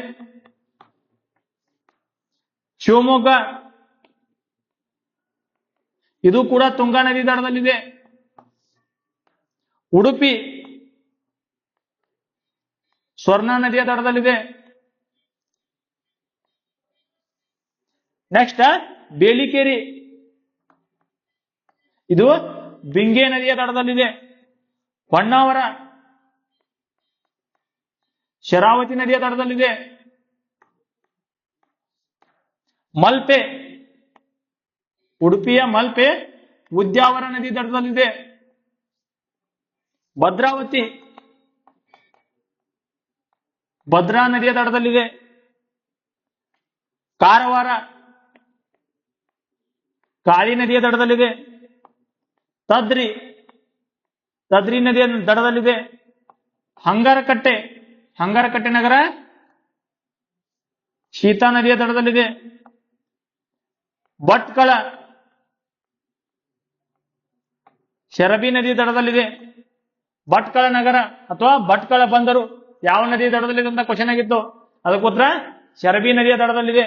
[SPEAKER 1] ಶಿವಮೊಗ್ಗ ಇದು ಕೂಡ ತುಂಗಾ ನದಿ ದಡದಲ್ಲಿದೆ. ಉಡುಪಿ ಸ್ವರ್ಣ ನದಿಯ ದಡದಲ್ಲಿದೆ. ನೆಕ್ಸ್ಟ್ ಬೇಲಿಕೇರಿ, ಇದು ಬಿಂಗೆ ನದಿಯ ದಡದಲ್ಲಿದೆ. ಹೊನ್ನಾವರ ಶರಾವತಿ ನದಿಯ ದಡದಲ್ಲಿದೆ. ಮಲ್ಪೆ, ಉಡುಪಿಯ ಮಲ್ಪೆ ಉದ್ಯಾವರ ನದಿ ದಡದಲ್ಲಿದೆ. ಭದ್ರಾವತಿ ಭದ್ರಾ ನದಿಯ ದಡದಲ್ಲಿದೆ. ಕಾರವಾರ ಕಾಳಿ ನದಿಯ ದಡದಲ್ಲಿದೆ. ತದ್ರಿ ನದಿಯ ದಡದಲ್ಲಿದೆ. ಹಂಗರಕಟ್ಟೆ ನಗರ ಶೀತಾ ನದಿಯ ದಡದಲ್ಲಿದೆ. ಭಟ್ಕಳ ಶರಬಿ ನದಿಯ ದಡದಲ್ಲಿದೆ. ಭಟ್ಕಳ ನಗರ ಅಥವಾ ಭಟ್ಕಳ ಬಂದರು ಯಾವ ನದಿಯ ದಡದಲ್ಲಿದೆ ಅಂತ ಕ್ವಶನ್ ಆಗಿತ್ತು. ಅದಕ್ಕೆ ಉತ್ತರ ಶರಬಿ ನದಿಯ ದಡದಲ್ಲಿದೆ.